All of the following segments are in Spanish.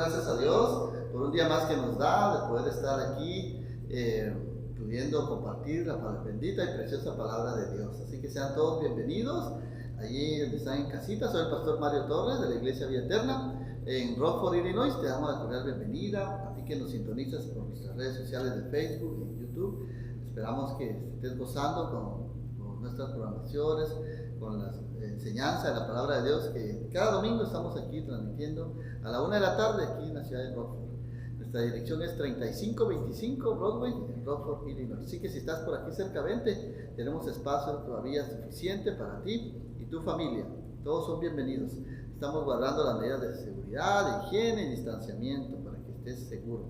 gracias a Dios por un día más que nos da de poder estar aquí pudiendo compartir la bendita y preciosa palabra de Dios. Así que sean todos bienvenidos allí donde están en casita. Soy el pastor Mario Torres de la Iglesia Vida Eterna en Rockford, Illinois. Te damos la cordial bienvenida a ti que nos sintonizas por nuestras redes sociales de Facebook y YouTube. Esperamos que estés gozando con nuestras programaciones, con las enseñanza de la palabra de Dios, que cada domingo estamos aquí transmitiendo a la 1 de la tarde aquí en la ciudad de Rockford. Nuestra dirección es 3525 Broadway en Rockford, Illinois. Así que si estás por aquí cerca, vente. Tenemos espacio todavía suficiente para ti y tu familia. Todos son bienvenidos. Estamos guardando las medidas de seguridad, de higiene y distanciamiento para que estés seguro.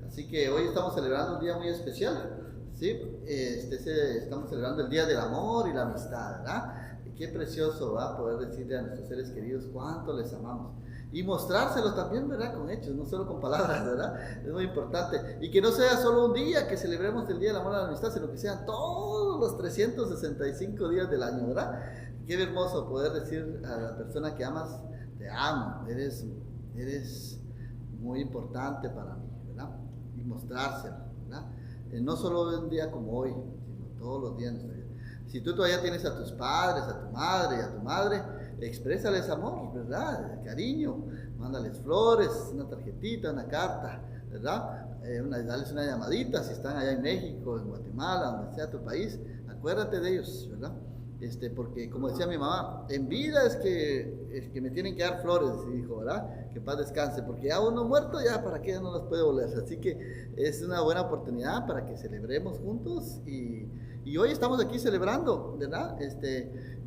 Así que hoy estamos celebrando un día muy especial. ¿Sí? Estamos celebrando el Día del Amor y la Amistad, ¿verdad? Qué precioso va poder decirle a nuestros seres queridos cuánto les amamos y mostrárselos también, ¿verdad? Con hechos, no solo con palabras, ¿verdad? Es muy importante. Y que no sea solo un día que celebremos el Día del Amor y la Amistad, sino que sean todos los 365 días del año, ¿verdad? Qué hermoso poder decir a la persona que amas: te amo, eres muy importante para mí, ¿verdad? Y mostrárselo, ¿verdad? No solo un día como hoy, sino todos los días de nuestra vida. Si tú todavía tienes a tus padres, a tu madre, exprésales amor, ¿verdad? Cariño, mándales flores, una tarjetita, una carta, ¿verdad? Dales una llamadita si están allá en México, en Guatemala, donde sea tu país, acuérdate de ellos, ¿verdad? Porque como decía mi mamá, en vida es que me tienen que dar flores, dijo, ¿verdad? Que paz descanse, porque ya uno muerto, ya para qué no los puede volver. Así que es una buena oportunidad para que celebremos juntos y hoy estamos aquí celebrando, ¿verdad?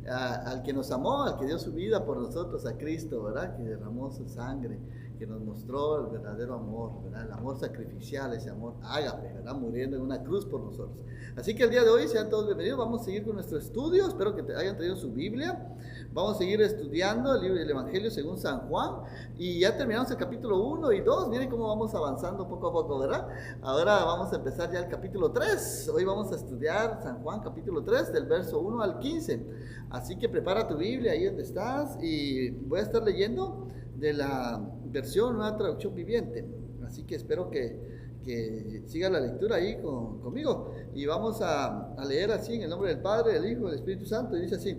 Al que nos amó, al que dio su vida por nosotros, a Cristo, ¿verdad? Que derramó su sangre, que nos mostró el verdadero amor, ¿verdad? El amor sacrificial, ese amor ágape, ¿verdad? Muriendo en una cruz por nosotros. Así que el día de hoy sean todos bienvenidos. Vamos a seguir con nuestro estudio. Espero que te hayan traído su Biblia. Vamos a seguir estudiando el Evangelio según San Juan. Y ya terminamos el capítulo 1 y 2. Miren cómo vamos avanzando poco a poco, ¿verdad? Ahora vamos a empezar ya el capítulo 3. Hoy vamos a estudiar San Juan capítulo 3 del verso 1 al 15. Así que prepara tu Biblia ahí donde estás. Y voy a estar leyendo de la versión Nueva Traducción Viviente. Así que espero que siga la lectura ahí conmigo. Y vamos a leer así en el nombre del Padre, del Hijo y del Espíritu Santo. Y dice así: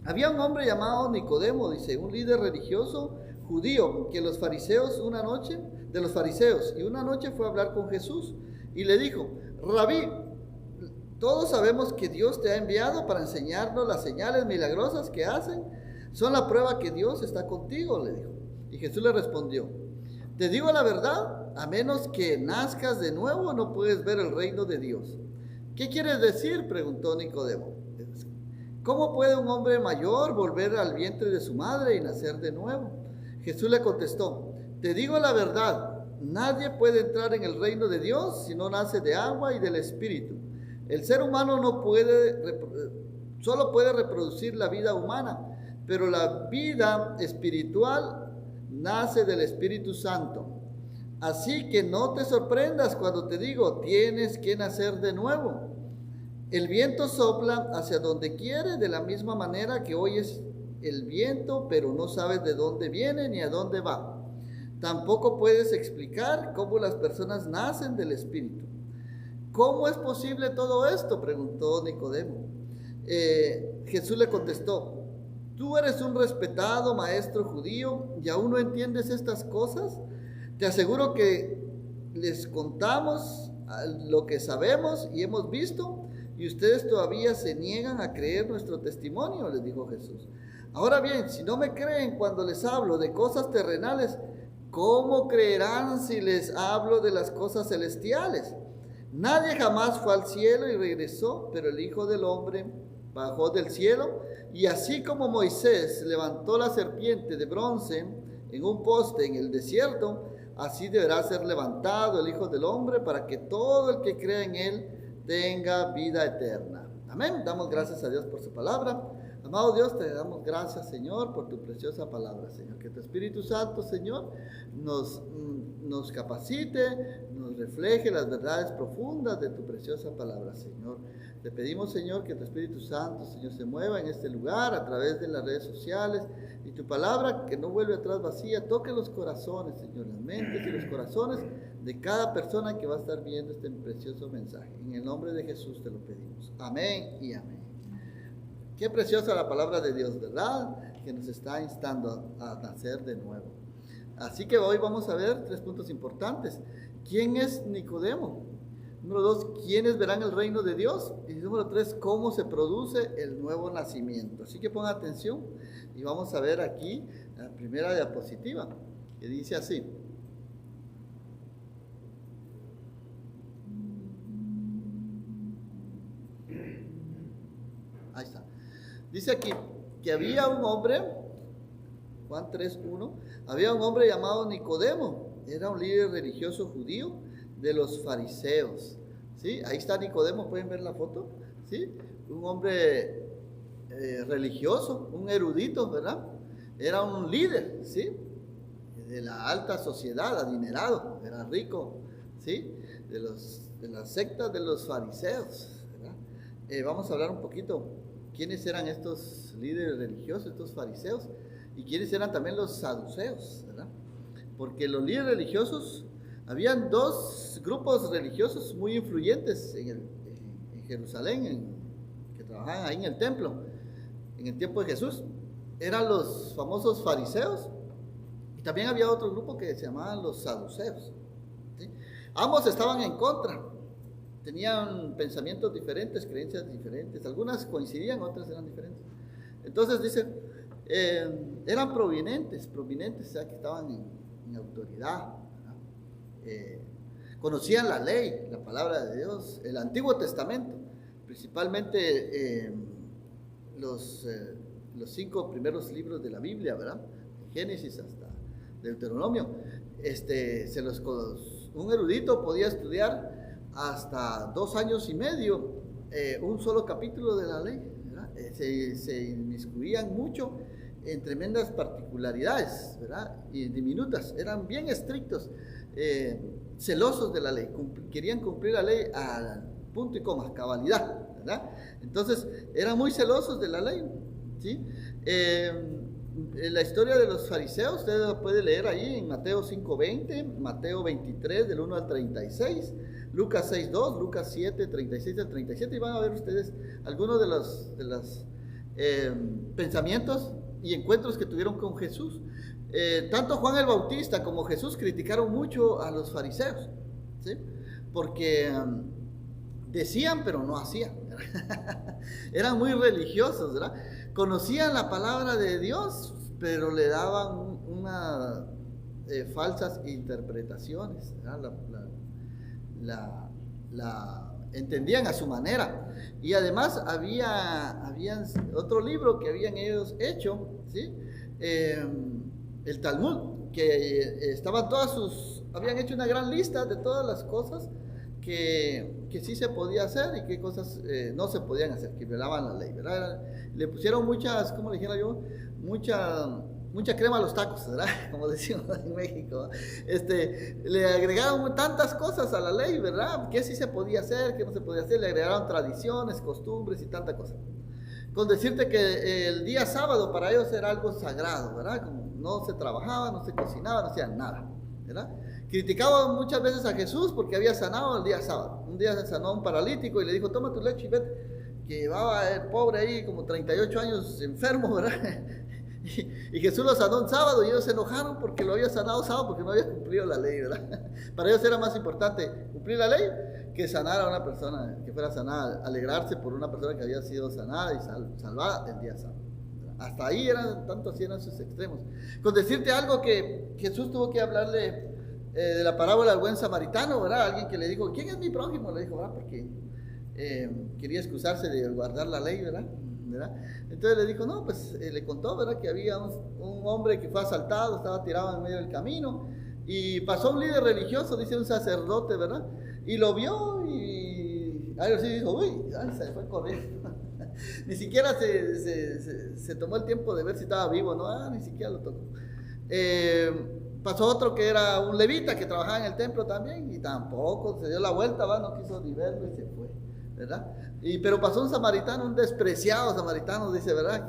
había un hombre llamado Nicodemo, dice, un líder religioso judío, que de los fariseos una noche fue a hablar con Jesús y le dijo: Rabí, todos sabemos que Dios te ha enviado para enseñarnos las señales milagrosas que hacen. Son la prueba que Dios está contigo, le dijo. Y Jesús le respondió: te digo la verdad, a menos que nazcas de nuevo no puedes ver el reino de Dios. ¿Qué quieres decir?, preguntó Nicodemo. ¿Cómo puede un hombre mayor volver al vientre de su madre y nacer de nuevo? Jesús le contestó: te digo la verdad, nadie puede entrar en el reino de Dios si no nace de agua y del Espíritu. El ser humano solo puede reproducir la vida humana, pero la vida espiritual nace del Espíritu Santo. Así que no te sorprendas cuando te digo: tienes que nacer de nuevo. El viento sopla hacia donde quiere, de la misma manera que oyes el viento, pero no sabes de dónde viene ni a dónde va. Tampoco puedes explicar cómo las personas nacen del Espíritu. ¿Cómo es posible todo esto?, preguntó Nicodemo. Jesús le contestó: tú eres un respetado maestro judío y aún no entiendes estas cosas. Te aseguro que les contamos lo que sabemos y hemos visto, y ustedes todavía se niegan a creer nuestro testimonio, les dijo Jesús. Ahora bien, si no me creen cuando les hablo de cosas terrenales, ¿cómo creerán si les hablo de las cosas celestiales? Nadie jamás fue al cielo y regresó, pero el Hijo del Hombre bajó del cielo, y así como Moisés levantó la serpiente de bronce en un poste en el desierto, así deberá ser levantado el Hijo del Hombre, para que todo el que crea en él tenga vida eterna. Amén. Damos gracias a Dios por su palabra. Amado Dios, te damos gracias, Señor, por tu preciosa palabra, Señor. Que tu Espíritu Santo, Señor, nos capacite, nos refleje las verdades profundas de tu preciosa palabra, Señor. Te pedimos, Señor, que tu Espíritu Santo, Señor, se mueva en este lugar a través de las redes sociales y tu palabra, que no vuelve atrás vacía, toque los corazones, Señor, las mentes y los corazones de cada persona que va a estar viendo este precioso mensaje. En el nombre de Jesús te lo pedimos. Amén y amén. Qué preciosa la palabra de Dios, ¿verdad? Que nos está instando a nacer de nuevo. Así que hoy vamos a ver 3 puntos importantes. ¿Quién es Nicodemo? Número 2, ¿quiénes verán el reino de Dios? Y número 3, ¿cómo se produce el nuevo nacimiento? Así que pongan atención y vamos a ver aquí la primera diapositiva, que dice así. Ahí está. Dice aquí que había un hombre, Juan 3:1, había un hombre llamado Nicodemo, era un líder religioso judío de los fariseos, ¿sí? Ahí está Nicodemo, pueden ver la foto, ¿sí? Un hombre religioso, un erudito, ¿verdad? Era un líder, ¿sí? De la alta sociedad, adinerado, era rico, ¿sí? De las sectas de los fariseos, ¿verdad? Vamos a hablar un poquito quiénes eran estos líderes religiosos, estos fariseos, y quiénes eran también los saduceos, ¿verdad? Porque los líderes religiosos, habían 2 grupos religiosos muy influyentes en Jerusalén, que trabajaban ahí en el templo, en el tiempo de Jesús. Eran los famosos fariseos, y también había otro grupo que se llamaban los saduceos, ¿sí? Ambos estaban en contra. Tenían pensamientos diferentes, creencias diferentes. Algunas coincidían, otras eran diferentes. Entonces dice, eran prominentes, o sea, que estaban en autoridad. Conocían la ley, la palabra de Dios, el Antiguo Testamento, principalmente los 5 primeros libros de la Biblia, ¿verdad? De Génesis hasta Deuteronomio. Un erudito podía estudiar hasta 2 años y medio un solo capítulo de la ley, ¿verdad? Se inmiscuían mucho en tremendas particularidades, ¿verdad? Y diminutas, eran bien estrictos, celosos de la ley, querían cumplir la ley a punto y coma, cabalidad, ¿verdad? Entonces eran muy celosos de la ley, ¿sí? La historia de los fariseos usted la puede leer ahí en Mateo 5:20, Mateo 23 del 1 al 36, Lucas 6:2, Lucas 7, 36 al 37, y van a ver ustedes algunos de los pensamientos y encuentros que tuvieron con Jesús. Tanto Juan el Bautista como Jesús criticaron mucho a los fariseos, ¿sí? Porque decían pero no hacían. Eran muy religiosos, ¿verdad? Conocían la palabra de Dios, pero le daban unas falsas interpretaciones, ¿verdad? La entendían a su manera. Y además habían otro libro que habían ellos hecho, ¿sí? El Talmud, que estaban habían hecho una gran lista de todas las cosas que sí se podía hacer y qué cosas no se podían hacer, que violaban la ley, ¿verdad? Le pusieron muchas, ¿cómo le dijera yo? Mucha crema a los tacos, ¿verdad? Como decimos en México. Le agregaron tantas cosas a la ley, ¿verdad? Que sí se podía hacer, que no se podía hacer. Le agregaron tradiciones, costumbres y tanta cosa. Con decirte que el día sábado para ellos era algo sagrado, ¿verdad? Como no se trabajaba, no se cocinaba, no hacían nada, ¿verdad? Criticaban muchas veces a Jesús porque había sanado el día sábado. Un día se sanó a un paralítico y le dijo, toma tu leche y vete. Que llevaba el pobre ahí como 38 años enfermo, ¿verdad? Y Jesús lo sanó un sábado y ellos se enojaron porque lo había sanado sábado porque no había cumplido la ley, ¿verdad? Para ellos era más importante cumplir la ley que sanar a una persona, que fuera sanada, alegrarse por una persona que había sido sanada y salvada el día sábado. Hasta ahí tanto así eran sus extremos. Con decirte algo que Jesús tuvo que hablarle de la parábola del buen samaritano, ¿verdad? Alguien que le dijo, ¿quién es mi prójimo? Le dijo, ¿verdad? Porque quería excusarse de guardar la ley, ¿verdad? Entonces le dijo, no, pues le contó, ¿verdad? Que había un hombre que fue asaltado, estaba tirado en medio del camino y pasó un líder religioso, dice un sacerdote, ¿verdad? Y lo vio y algo así dijo, uy, se fue corriendo. Ni siquiera se tomó el tiempo de ver si estaba vivo, ¿no? Ni siquiera lo tocó. Pasó otro que era un levita que trabajaba en el templo también y tampoco se dio la vuelta, no quiso ni verlo y se fue, ¿verdad? Pero pasó un samaritano, un despreciado samaritano, dice, ¿verdad?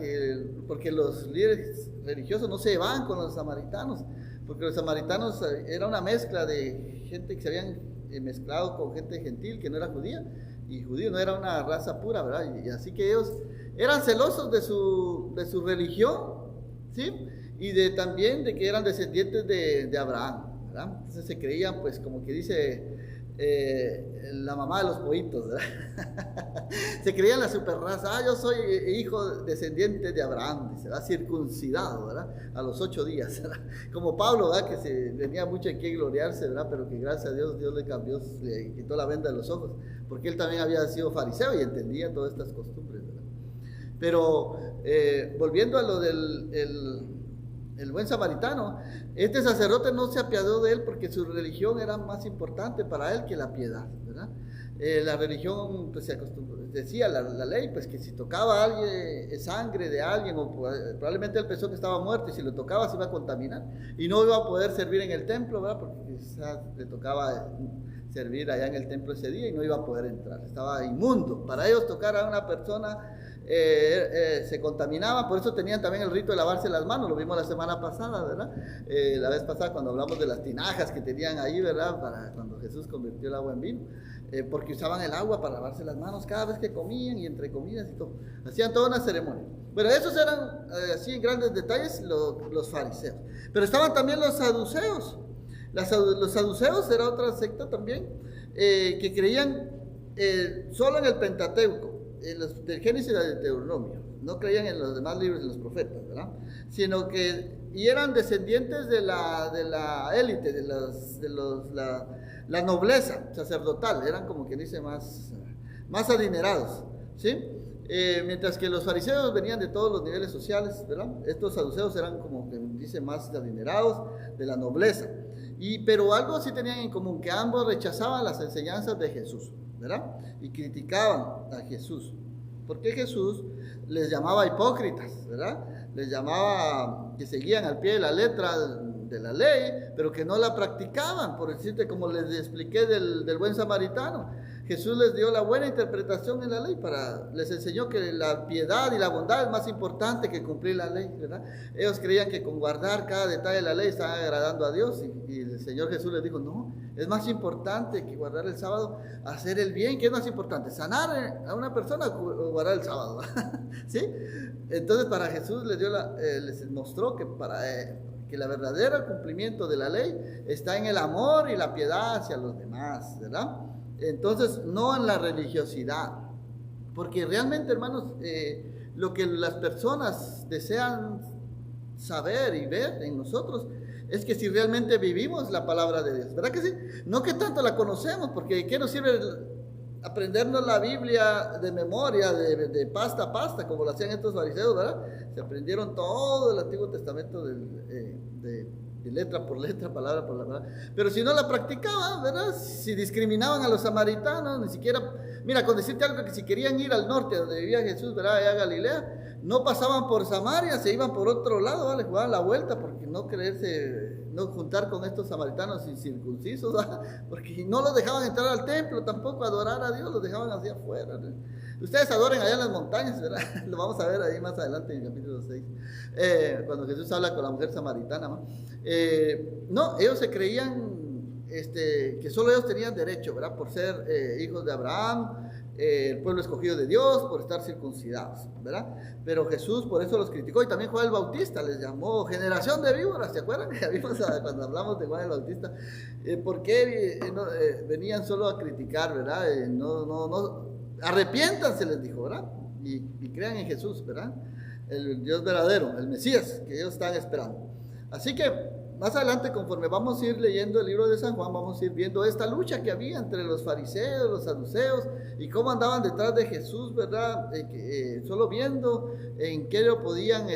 Porque los líderes religiosos no se van con los samaritanos, porque los samaritanos era una mezcla de gente que se habían mezclado con gente gentil que no era judía, y judío no era una raza pura, ¿verdad? Y así que ellos eran celosos de su religión, ¿sí? Y también de que eran descendientes de Abraham, ¿verdad? Entonces se creían, pues, como que dice la mamá de los pollitos, ¿verdad? Se creían la super raza. Yo soy hijo descendiente de Abraham, dice, ¿verdad? Circuncidado, ¿verdad? A los 8 días, ¿verdad? Como Pablo, ¿verdad? Que se tenía mucho en qué gloriarse, ¿verdad? Pero que gracias a Dios, Dios le cambió, le quitó la venda de los ojos, porque él también había sido fariseo y entendía todas estas costumbres, ¿verdad? Pero volviendo a lo del el buen samaritano, este sacerdote no se apiadó de él porque su religión era más importante para él que la piedad, ¿verdad? La religión, pues, decía la ley, pues, que si tocaba a alguien, sangre de alguien, o probablemente él pensó que estaba muerto y si lo tocaba se iba a contaminar y no iba a poder servir en el templo, ¿verdad? Porque quizás le tocaba servir allá en el templo ese día y no iba a poder entrar, estaba inmundo. Para ellos tocar a una persona se contaminaban, por eso tenían también el rito de lavarse las manos, lo vimos la semana pasada, ¿verdad? La vez pasada cuando hablamos de las tinajas que tenían ahí, ¿verdad? Para cuando Jesús convirtió el agua en vino, porque usaban el agua para lavarse las manos cada vez que comían y entre comidas y todo, hacían toda una ceremonia. Bueno, esos eran, así en grandes detalles, los fariseos, pero estaban también los saduceos. Los saduceos era otra secta también, que creían solo en el Pentateuco, del Génesis y del Deuteronomio, no creían en los demás libros de los profetas, ¿verdad? Sino que, y eran descendientes de la élite, de la nobleza sacerdotal, eran como quien dice más adinerados, ¿sí? Mientras que los fariseos venían de todos los niveles sociales, ¿verdad? Estos saduceos eran como que dice más adinerados, de la nobleza. Pero algo sí tenían en común, que ambos rechazaban las enseñanzas de Jesús, ¿verdad? Y criticaban a Jesús, porque Jesús les llamaba hipócritas, ¿verdad? Les llamaba que seguían al pie de la letra de la ley, pero que no la practicaban, por decirte, como les expliqué del buen samaritano. Jesús les dio la buena interpretación en la ley, les enseñó que la piedad y la bondad es más importante que cumplir la ley, ¿verdad? Ellos creían que con guardar cada detalle de la ley estaban agradando a Dios, y el Señor Jesús les dijo, no, es más importante que guardar el sábado, hacer el bien. ¿Qué es más importante? ¿Sanar a una persona o guardar el sábado? ¿Sí? Entonces para Jesús les mostró que que la verdadera cumplimiento de la ley está en el amor y la piedad hacia los demás, ¿verdad? Entonces, no en la religiosidad, porque realmente, hermanos, lo que las personas desean saber y ver en nosotros es que si realmente vivimos la palabra de Dios, ¿verdad que sí? No que tanto la conocemos, porque ¿qué nos sirve aprendernos la Biblia de memoria, de pasta a pasta, como lo hacían estos fariseos, ¿verdad? Se aprendieron todo el Antiguo Testamento de letra por letra, palabra por palabra, pero si no la practicaban, ¿verdad? Si discriminaban a los samaritanos, ni siquiera, mira, con decirte algo, que si querían ir al norte donde vivía Jesús, ¿verdad? Allá a Galilea, no pasaban por Samaria, se iban por otro lado, ¿vale? Jugaban la vuelta, porque no juntar con estos samaritanos incircuncisos, ¿verdad? Porque no los dejaban entrar al templo, tampoco adorar a Dios, los dejaban hacia afuera, ¿verdad? Ustedes adoren allá en las montañas, ¿verdad? Lo vamos a ver ahí más adelante en el capítulo 6, cuando Jesús habla con la mujer samaritana, ¿no? No, ellos se creían que solo ellos tenían derecho, ¿verdad? Por ser hijos de Abraham, el pueblo escogido de Dios, por estar circuncidados, ¿verdad? Pero Jesús por eso los criticó, y también Juan el Bautista les llamó generación de víboras, ¿se acuerdan? Cuando hablamos de Juan el Bautista, ¿por qué venían solo a criticar, ¿verdad? No, arrepiéntanse, les dijo, ¿verdad? Y crean en Jesús, ¿verdad? El Dios verdadero, el Mesías que ellos están esperando. Así que más adelante, conforme vamos a ir leyendo el libro de San Juan, vamos a ir viendo esta lucha que había entre los fariseos, los saduceos, y cómo andaban detrás de Jesús, ¿verdad? Solo viendo en qué lo podían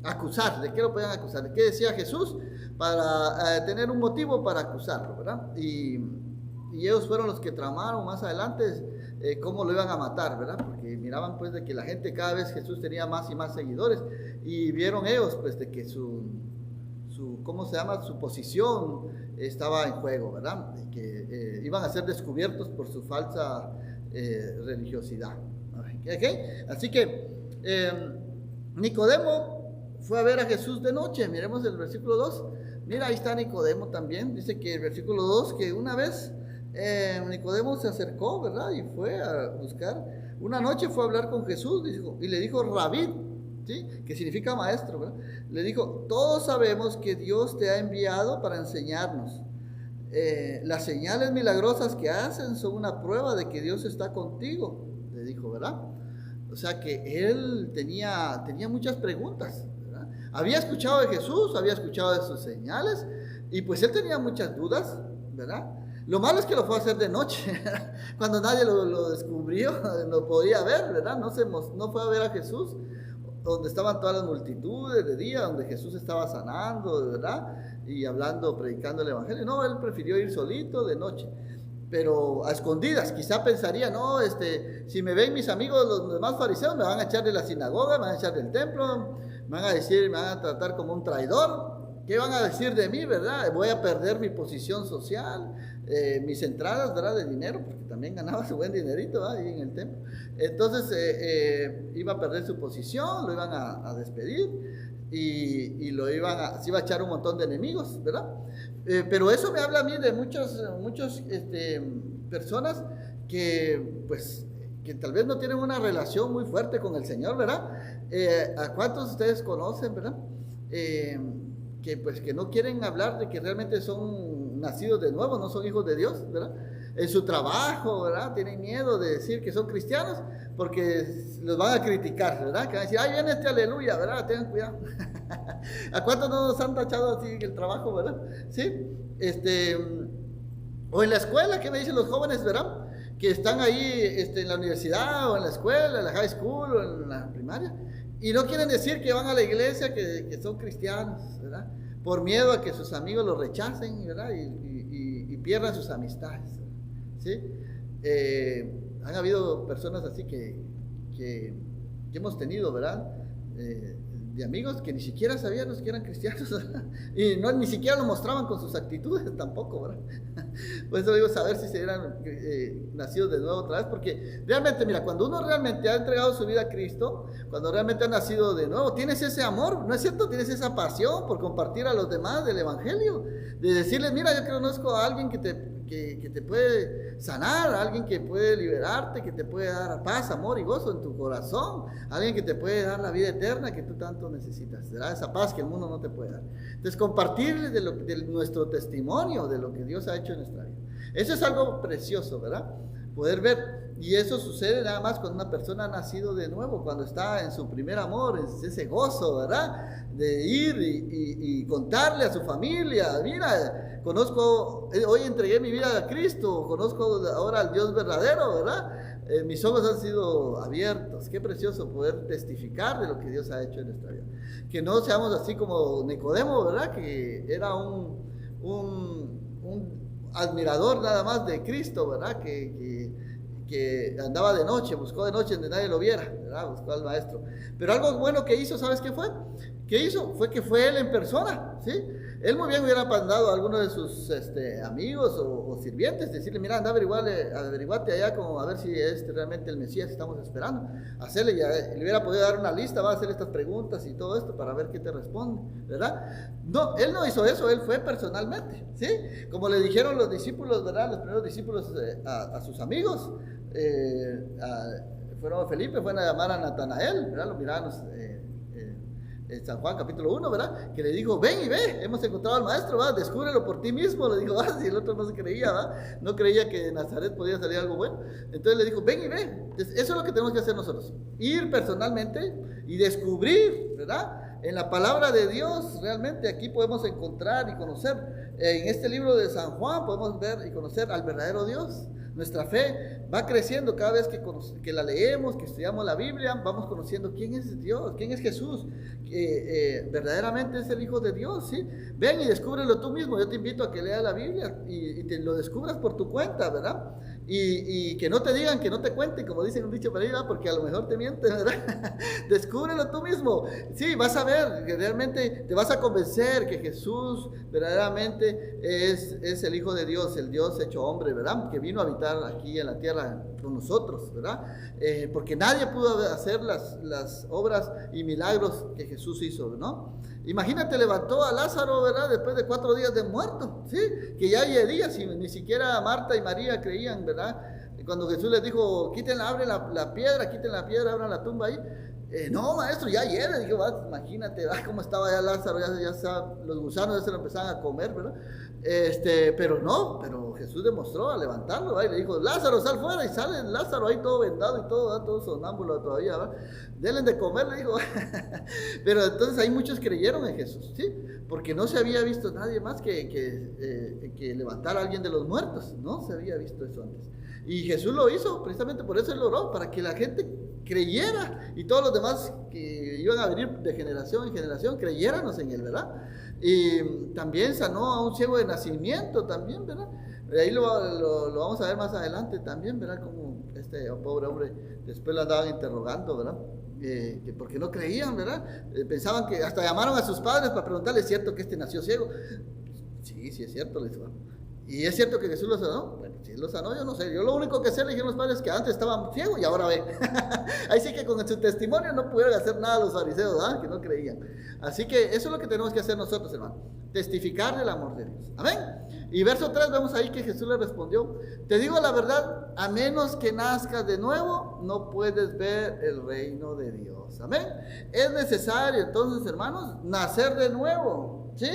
acusar, de qué lo podían acusar, de qué decía Jesús, para tener un motivo para acusarlo, ¿verdad? Y ellos fueron los que tramaron más adelante cómo lo iban a matar, ¿verdad? Porque miraban pues de que la gente cada vez Jesús tenía más y más seguidores, y vieron ellos pues de que ¿cómo se llama? Su posición estaba en juego, ¿verdad? Y que iban a ser descubiertos por su falsa religiosidad. ¿Okay? Así que Nicodemo fue a ver a Jesús de noche. Miremos el versículo 2. Mira, ahí está Nicodemo también. Dice que el versículo 2, que una vez Nicodemo se acercó, ¿verdad? Y fue a buscar. Una noche fue a hablar con Jesús y le dijo, Rabí, ¿sí? Que significa maestro, ¿verdad? Le dijo, todos sabemos que Dios te ha enviado para enseñarnos. Las señales milagrosas que hacen son una prueba de que Dios está contigo, le dijo, ¿verdad? O sea que él tenía muchas preguntas, ¿verdad? Había escuchado de Jesús, había escuchado de sus señales, y pues él tenía muchas dudas, ¿verdad? Lo malo es que lo fue a hacer de noche, cuando nadie lo descubrió, lo podía ver, ¿verdad? No fue a ver a Jesús donde estaban todas las multitudes de día, donde Jesús estaba sanando, ¿verdad? Y hablando, predicando el evangelio. No, él prefirió ir solito de noche, pero a escondidas. Quizá pensaría, no, si me ven mis amigos, los demás fariseos, me van a echar de la sinagoga, me van a echar del templo, me van a decir, me van a tratar como un traidor. ¿Qué van a decir de mí, verdad? Voy a perder mi posición social, mis entradas, ¿verdad? De dinero, porque también ganaba su buen dinerito, ¿verdad? Ahí en el templo. Entonces iba a perder su posición, lo iban a despedir y se iba a echar un montón de enemigos, ¿verdad? Pero eso me habla a mí de muchas personas que tal vez no tienen una relación muy fuerte con el Señor, ¿verdad? ¿A cuántos de ustedes conocen, verdad? Que no quieren hablar de que realmente son nacidos de nuevo, no son hijos de Dios, ¿verdad? En su trabajo, ¿verdad? Tienen miedo de decir que son cristianos porque los van a criticar, ¿verdad? Que van a decir, ahí viene aleluya, ¿verdad? Tengan cuidado. ¿A cuántos no nos han tachado así en el trabajo, verdad? Sí, o en la escuela, ¿qué me dicen los jóvenes, verdad? Que están ahí en la universidad o en la escuela, en la high school o en la primaria, y no quieren decir que van a la iglesia, que son cristianos, ¿verdad? Por miedo a que sus amigos los rechacen, ¿verdad? Y pierdan sus amistades, ¿sí? Han habido personas así que hemos tenido, ¿verdad? De amigos que ni siquiera sabían los que eran cristianos y ni siquiera lo mostraban con sus actitudes tampoco, ¿verdad? Por eso digo, saber si se eran nacidos de nuevo otra vez, porque realmente, mira, cuando uno realmente ha entregado su vida a Cristo, cuando realmente ha nacido de nuevo, tienes ese amor, ¿no es cierto? Tienes esa pasión por compartir a los demás del evangelio, de decirles, mira, yo conozco a alguien que te puede sanar, a alguien que puede liberarte, que te puede dar paz, amor y gozo en tu corazón, alguien que te puede dar la vida eterna que tú tanto necesitas, será esa paz que el mundo no te puede dar. Entonces, compartirles de nuestro testimonio, de lo que Dios ha hecho en nuestra vida. Eso es algo precioso, ¿verdad? Poder ver, y eso sucede nada más cuando una persona ha nacido de nuevo, cuando está en su primer amor, en ese gozo, ¿verdad? De ir y contarle a su familia, mira, hoy entregué mi vida a Cristo, conozco ahora al Dios verdadero, ¿verdad? Mis ojos han sido abiertos. Qué precioso poder testificar de lo que Dios ha hecho en nuestra vida. Que no seamos así como Nicodemo, ¿verdad? Que era un admirador nada más de Cristo, ¿verdad? Que andaba de noche, buscó de noche donde nadie lo viera, ¿verdad? Buscó al maestro. Pero algo bueno que hizo, ¿sabes qué fue? ¿Qué hizo? Fue que fue él en persona, ¿sí? Él muy bien hubiera mandado a alguno de sus amigos o sirvientes, decirle, mira, anda averiguate allá como a ver si es realmente el Mesías que estamos esperando. Hacerle, le hubiera podido dar una lista, va a hacer estas preguntas y todo esto para ver qué te responde, ¿verdad? No, él no hizo eso, él fue personalmente, ¿sí? Como le dijeron los discípulos, ¿verdad? Los primeros discípulos a sus amigos, fueron Felipe, fueron a llamar a Natanael, ¿verdad? Lo miraron en San Juan capítulo 1, ¿verdad? Que le dijo, ven y ve, hemos encontrado al maestro, ¿va? Descúbrelo por ti mismo, le dijo, si el otro no se creía, ¿va? No creía que de Nazaret podía salir algo bueno, entonces le dijo, ven y ve. Entonces, eso es lo que tenemos que hacer nosotros, ir personalmente y descubrir, ¿verdad? En la palabra de Dios, realmente aquí podemos encontrar y conocer, en este libro de San Juan podemos ver y conocer al verdadero Dios. Nuestra fe va creciendo cada vez que la leemos, que estudiamos la Biblia, vamos conociendo quién es Dios, quién es Jesús, que verdaderamente es el Hijo de Dios, ¿sí? Ven y descúbrelo tú mismo. Yo te invito a que leas la Biblia y te lo descubras por tu cuenta, ¿verdad? Y que no te digan, que no te cuenten, como dicen un dicho por ahí, ¿verdad? Porque a lo mejor te mienten, ¿verdad? Descúbrelo tú mismo. Sí, vas a ver que realmente te vas a convencer que Jesús verdaderamente es el Hijo de Dios, el Dios hecho hombre, ¿verdad? Que vino a habitar aquí en la tierra con nosotros, ¿verdad? Porque nadie pudo hacer las obras y milagros que Jesús hizo, ¿no? Imagínate, levantó a Lázaro, ¿verdad? Después de 4 días de muerto, ¿sí? Que ya hay días y ni siquiera Marta y María creían, ¿verdad? Cuando Jesús les dijo, abren la piedra, quiten la piedra, abran la tumba ahí. No, maestro, ya ayer, dije, imagínate, cómo estaba ya Lázaro, los gusanos ya se lo empezaban a comer, ¿verdad? Pero Jesús demostró a levantarlo, ¿verdad? Y le dijo, Lázaro, sal fuera, y sale Lázaro ahí todo vendado y todo, ¿verdad? Todo sonámbulo todavía, ¿verdad? Denle de comer, le dijo. Pero entonces ahí muchos creyeron en Jesús, ¿sí? Porque no se había visto nadie más que levantar a alguien de los muertos, no se había visto eso antes. Y Jesús lo hizo, precisamente por eso él lo oró, para que la gente creyera y todos los demás que iban a venir de generación en generación creyeran en él, ¿verdad? Y también sanó a un ciego de nacimiento también, ¿verdad? Ahí lo vamos a ver más adelante también, ¿verdad? Como este pobre hombre después lo andaban interrogando, ¿verdad? Que porque no creían, ¿verdad? Pensaban que hasta llamaron a sus padres para preguntarle, ¿es cierto que este nació ciego? Sí, es cierto, les dijo. ¿Y es cierto que Jesús lo sanó? Bueno, si lo sanó, yo no sé. Yo lo único que sé, le dijeron los padres, que antes estaban ciegos y ahora ven. Ahí sí que con su testimonio no pudieron hacer nada los fariseos, ¿verdad? Que no creían. Así que eso es lo que tenemos que hacer nosotros, hermano. Testificar del amor de Dios. Amén. Y verso 3 vemos ahí que Jesús le respondió, te digo la verdad, a menos que nazcas de nuevo, no puedes ver el reino de Dios. Amén. Es necesario entonces, hermanos, nacer de nuevo, ¿sí?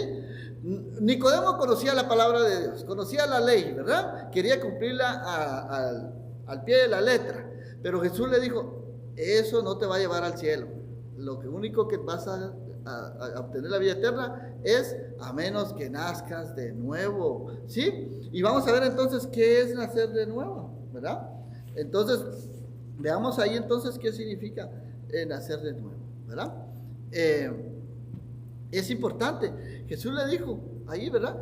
Nicodemo conocía la palabra de Dios, conocía la ley, ¿verdad? Quería cumplirla al pie de la letra, pero Jesús le dijo, eso no te va a llevar al cielo. Lo único que vas a obtener la vida eterna es a menos que nazcas de nuevo, ¿sí? Y vamos a ver entonces qué es nacer de nuevo, ¿verdad? Entonces, veamos ahí entonces qué significa nacer de nuevo, ¿verdad? Es importante. Jesús le dijo ahí, ¿verdad?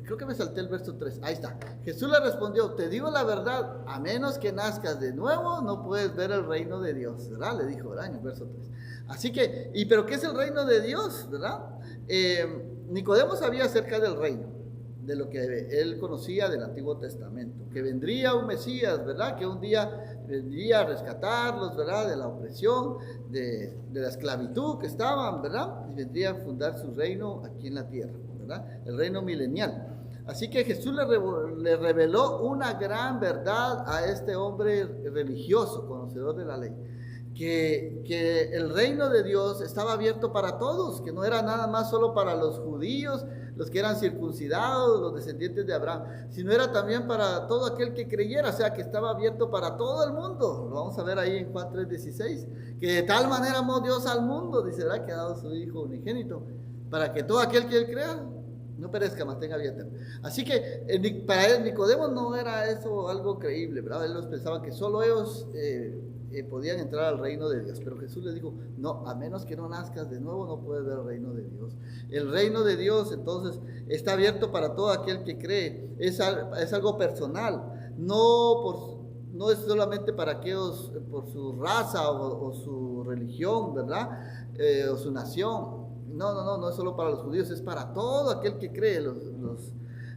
Creo que me salté el verso 3. Ahí está. Jesús le respondió, te digo la verdad, a menos que nazcas de nuevo, no puedes ver el reino de Dios, ¿verdad? Le dijo, ¿verdad? En el verso 3. Así que, ¿pero qué es el reino de Dios, verdad? Nicodemo sabía acerca del reino, de lo que él conocía del Antiguo Testamento, que vendría un Mesías, ¿verdad? Que un día vendría a rescatarlos, ¿verdad? De la opresión, de la esclavitud que estaban, ¿verdad? Y vendría a fundar su reino aquí en la tierra, ¿verdad? El reino milenial. Así que Jesús le reveló una gran verdad a este hombre religioso, conocedor de la ley, que el reino de Dios estaba abierto para todos, que no era nada más solo para los judíos, los que eran circuncidados, los descendientes de Abraham, sino era también para todo aquel que creyera, o sea, que estaba abierto para todo el mundo. Lo vamos a ver ahí en Juan 3:16, que de tal manera amó Dios al mundo, dice, ¿verdad? Que ha dado su Hijo unigénito, para que todo aquel que él crea no perezca, mas tenga vida eterna. Así que para él, Nicodemo no era eso algo creíble, ¿verdad? Ellos pensaban que solo ellos podían entrar al reino de Dios, pero Jesús les dijo, no, a menos que no nazcas de nuevo, no puedes ver el reino de Dios. El reino de Dios, entonces, está abierto para todo aquel que cree, es algo personal, no es solamente para aquellos por su raza o su religión, ¿verdad? O su nación. No es solo para los judíos, es para todo aquel que cree,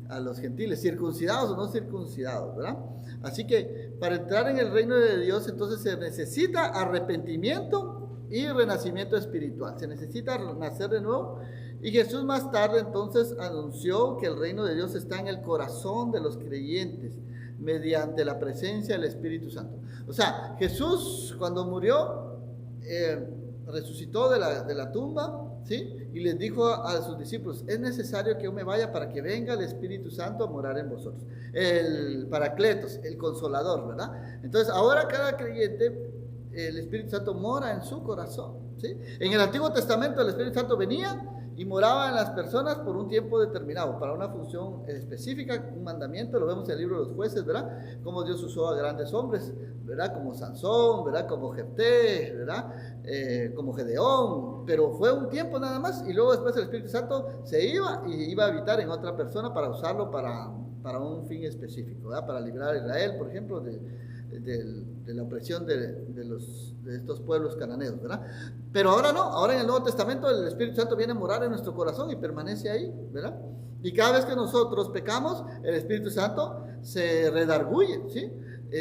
a los gentiles, circuncidados o no circuncidados, ¿verdad? Así que para entrar en el reino de Dios, entonces se necesita arrepentimiento y renacimiento espiritual. Se necesita nacer de nuevo. Y Jesús más tarde entonces anunció que el reino de Dios está en el corazón de los creyentes mediante la presencia del Espíritu Santo. O sea, Jesús cuando murió, resucitó de la tumba, ¿sí? Y les dijo a sus discípulos, es necesario que yo me vaya para que venga el Espíritu Santo a morar en vosotros. El Paracletos, el Consolador, ¿verdad? Entonces ahora cada creyente, el Espíritu Santo mora en su corazón, ¿sí? En el Antiguo Testamento el Espíritu Santo venía y moraba en las personas por un tiempo determinado, para una función específica, un mandamiento. Lo vemos en el libro de los Jueces, ¿verdad? Cómo Dios usó a grandes hombres, ¿verdad? Como Sansón, ¿verdad? Como Jefté, ¿verdad? Como Gedeón, pero fue un tiempo nada más, y luego después el Espíritu Santo se iba y iba a habitar en otra persona para usarlo para un fin específico, ¿verdad? Para librar a Israel, por ejemplo, de la opresión de estos pueblos cananeos, ¿verdad? Pero ahora no, ahora en el Nuevo Testamento el Espíritu Santo viene a morar en nuestro corazón y permanece ahí, ¿verdad? Y cada vez que nosotros pecamos, el Espíritu Santo se redarguye, ¿sí?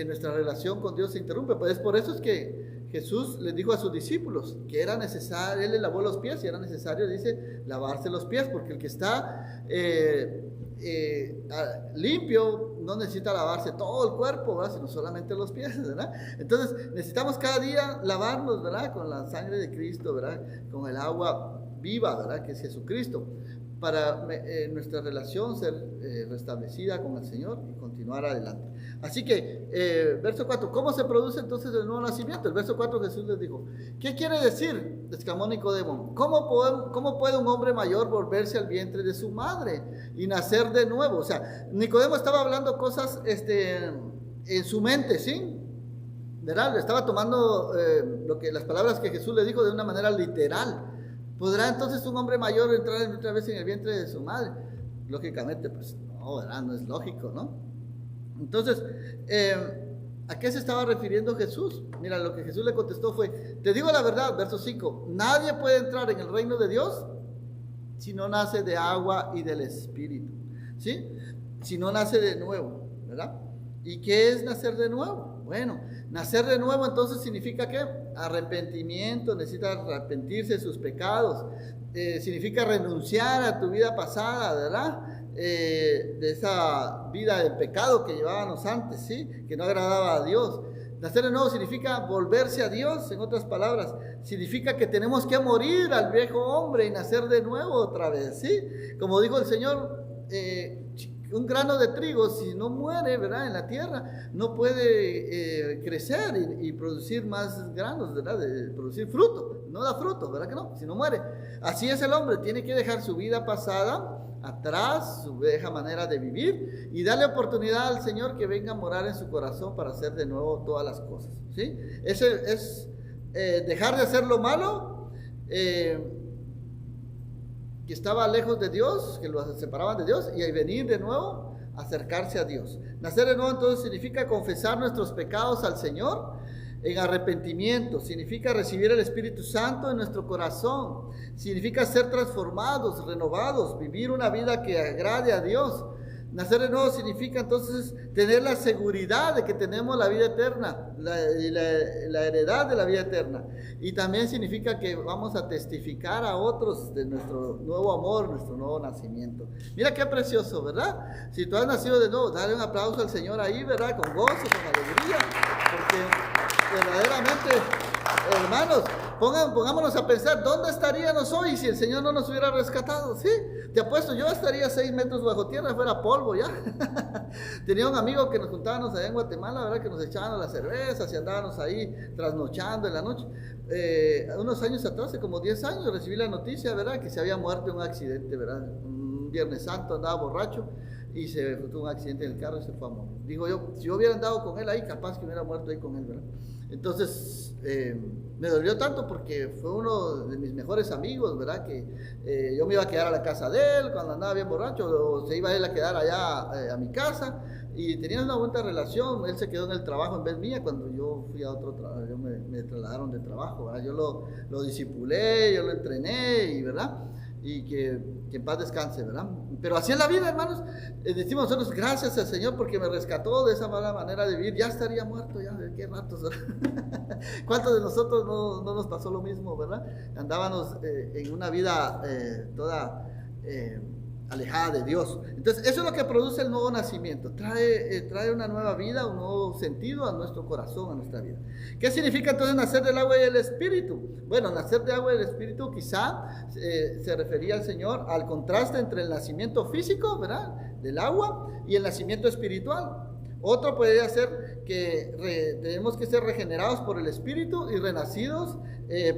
Nuestra relación con Dios se interrumpe. Pues es por eso es que Jesús les dijo a sus discípulos que era necesario, Él les lavó los pies y era necesario, dice, lavarse los pies, porque el que está limpio no necesita lavarse todo el cuerpo, ¿verdad? Sino solamente los pies, ¿verdad? Entonces necesitamos cada día lavarnos, ¿verdad? Con la sangre de Cristo, ¿verdad? Con el agua viva, ¿verdad? Que es Jesucristo, para nuestra relación ser restablecida con el Señor y continuar adelante. Así que, verso 4, ¿cómo se produce entonces el nuevo nacimiento? El verso 4 Jesús les dijo, ¿qué quiere decir? Exclamó Nicodemo, ¿cómo puede un hombre mayor volverse al vientre de su madre y nacer de nuevo? O sea, Nicodemo estaba hablando cosas en su mente, ¿sí? ¿Verdad? Estaba tomando las palabras que Jesús le dijo de una manera literal. ¿Podrá entonces un hombre mayor entrar otra vez en el vientre de su madre? Lógicamente, pues no, ¿verdad? No es lógico, ¿no? Entonces, ¿a qué se estaba refiriendo Jesús? Mira, lo que Jesús le contestó fue, te digo la verdad, verso 5, nadie puede entrar en el reino de Dios si no nace de agua y del Espíritu, ¿sí? Si no nace de nuevo, ¿verdad? ¿Y qué es nacer de nuevo? Bueno, nacer de nuevo entonces significa ¿qué? Arrepentimiento, necesita arrepentirse de sus pecados, significa renunciar a tu vida pasada, ¿verdad? De esa vida de pecado que llevábamos antes, ¿sí? Que no agradaba a Dios. Nacer de nuevo significa volverse a Dios, en otras palabras, significa que tenemos que morir al viejo hombre y nacer de nuevo otra vez, ¿sí? Como dijo el Señor, un grano de trigo, si no muere, ¿verdad? En la tierra, no puede crecer y producir más granos, ¿verdad? De producir fruto, no da fruto, ¿verdad que no? Si no muere. Así es el hombre, tiene que dejar su vida pasada atrás, su vieja manera de vivir, y darle oportunidad al Señor que venga a morar en su corazón para hacer de nuevo todas las cosas, ¿sí? Ese es dejar de hacer lo malo, que estaba lejos de Dios, que lo separaban de Dios, y venir de nuevo, acercarse a Dios. Nacer de nuevo entonces significa confesar nuestros pecados al Señor en arrepentimiento, significa recibir el Espíritu Santo en nuestro corazón, significa ser transformados, renovados, vivir una vida que agrade a Dios. Nacer de nuevo significa entonces tener la seguridad de que tenemos la vida eterna, la heredad de la vida eterna. Y también significa que vamos a testificar a otros de nuestro nuevo amor, nuestro nuevo nacimiento. Mira qué precioso, ¿verdad? Si tú has nacido de nuevo, dale un aplauso al Señor ahí, ¿verdad? Con gozo, con alegría, porque verdaderamente, hermanos, pongámonos a pensar, ¿dónde estaríamos hoy si el Señor no nos hubiera rescatado? ¿Sí? Te apuesto, yo estaría 6 metros bajo tierra, fuera polvo ya. Tenía un amigo que nos juntábamos allá en Guatemala, ¿verdad? Que nos echaban las cervezas y andábamos ahí trasnochando en la noche. Unos años atrás, hace como 10 años, recibí la noticia, ¿verdad? Que se había muerto en un accidente, ¿verdad? Un Viernes Santo andaba borracho y se tuvo un accidente en el carro y se fue a morir. Digo yo, si yo hubiera andado con él ahí, capaz que hubiera muerto ahí con él, ¿verdad? Entonces, me dolió tanto porque fue uno de mis mejores amigos, ¿verdad? Que yo me iba a quedar a la casa de él cuando andaba bien borracho, o se iba él a quedar allá a mi casa, y teníamos una buena relación. Él se quedó en el trabajo en vez mía cuando yo fui a otro trabajo, me trasladaron de trabajo, ¿verdad? Yo lo discipulé, yo lo entrené, y ¿verdad? Y que en paz descanse, ¿verdad? Pero así es la vida, hermanos. Decimos nosotros, gracias al Señor porque me rescató de esa mala manera de vivir. Ya estaría muerto, ya, ¿de qué ratos? ¿Cuántos de nosotros no nos pasó lo mismo, verdad? Andábamos en una vida toda alejada de Dios. Entonces, eso es lo que produce el nuevo nacimiento. Trae una nueva vida, un nuevo sentido a nuestro corazón, a nuestra vida. ¿Qué significa entonces nacer del agua y del Espíritu? Bueno, nacer del agua y del Espíritu quizá se refería al Señor al contraste entre el nacimiento físico, ¿verdad? Del agua, y el nacimiento espiritual. Otro podría ser que tenemos que ser regenerados por el Espíritu y renacidos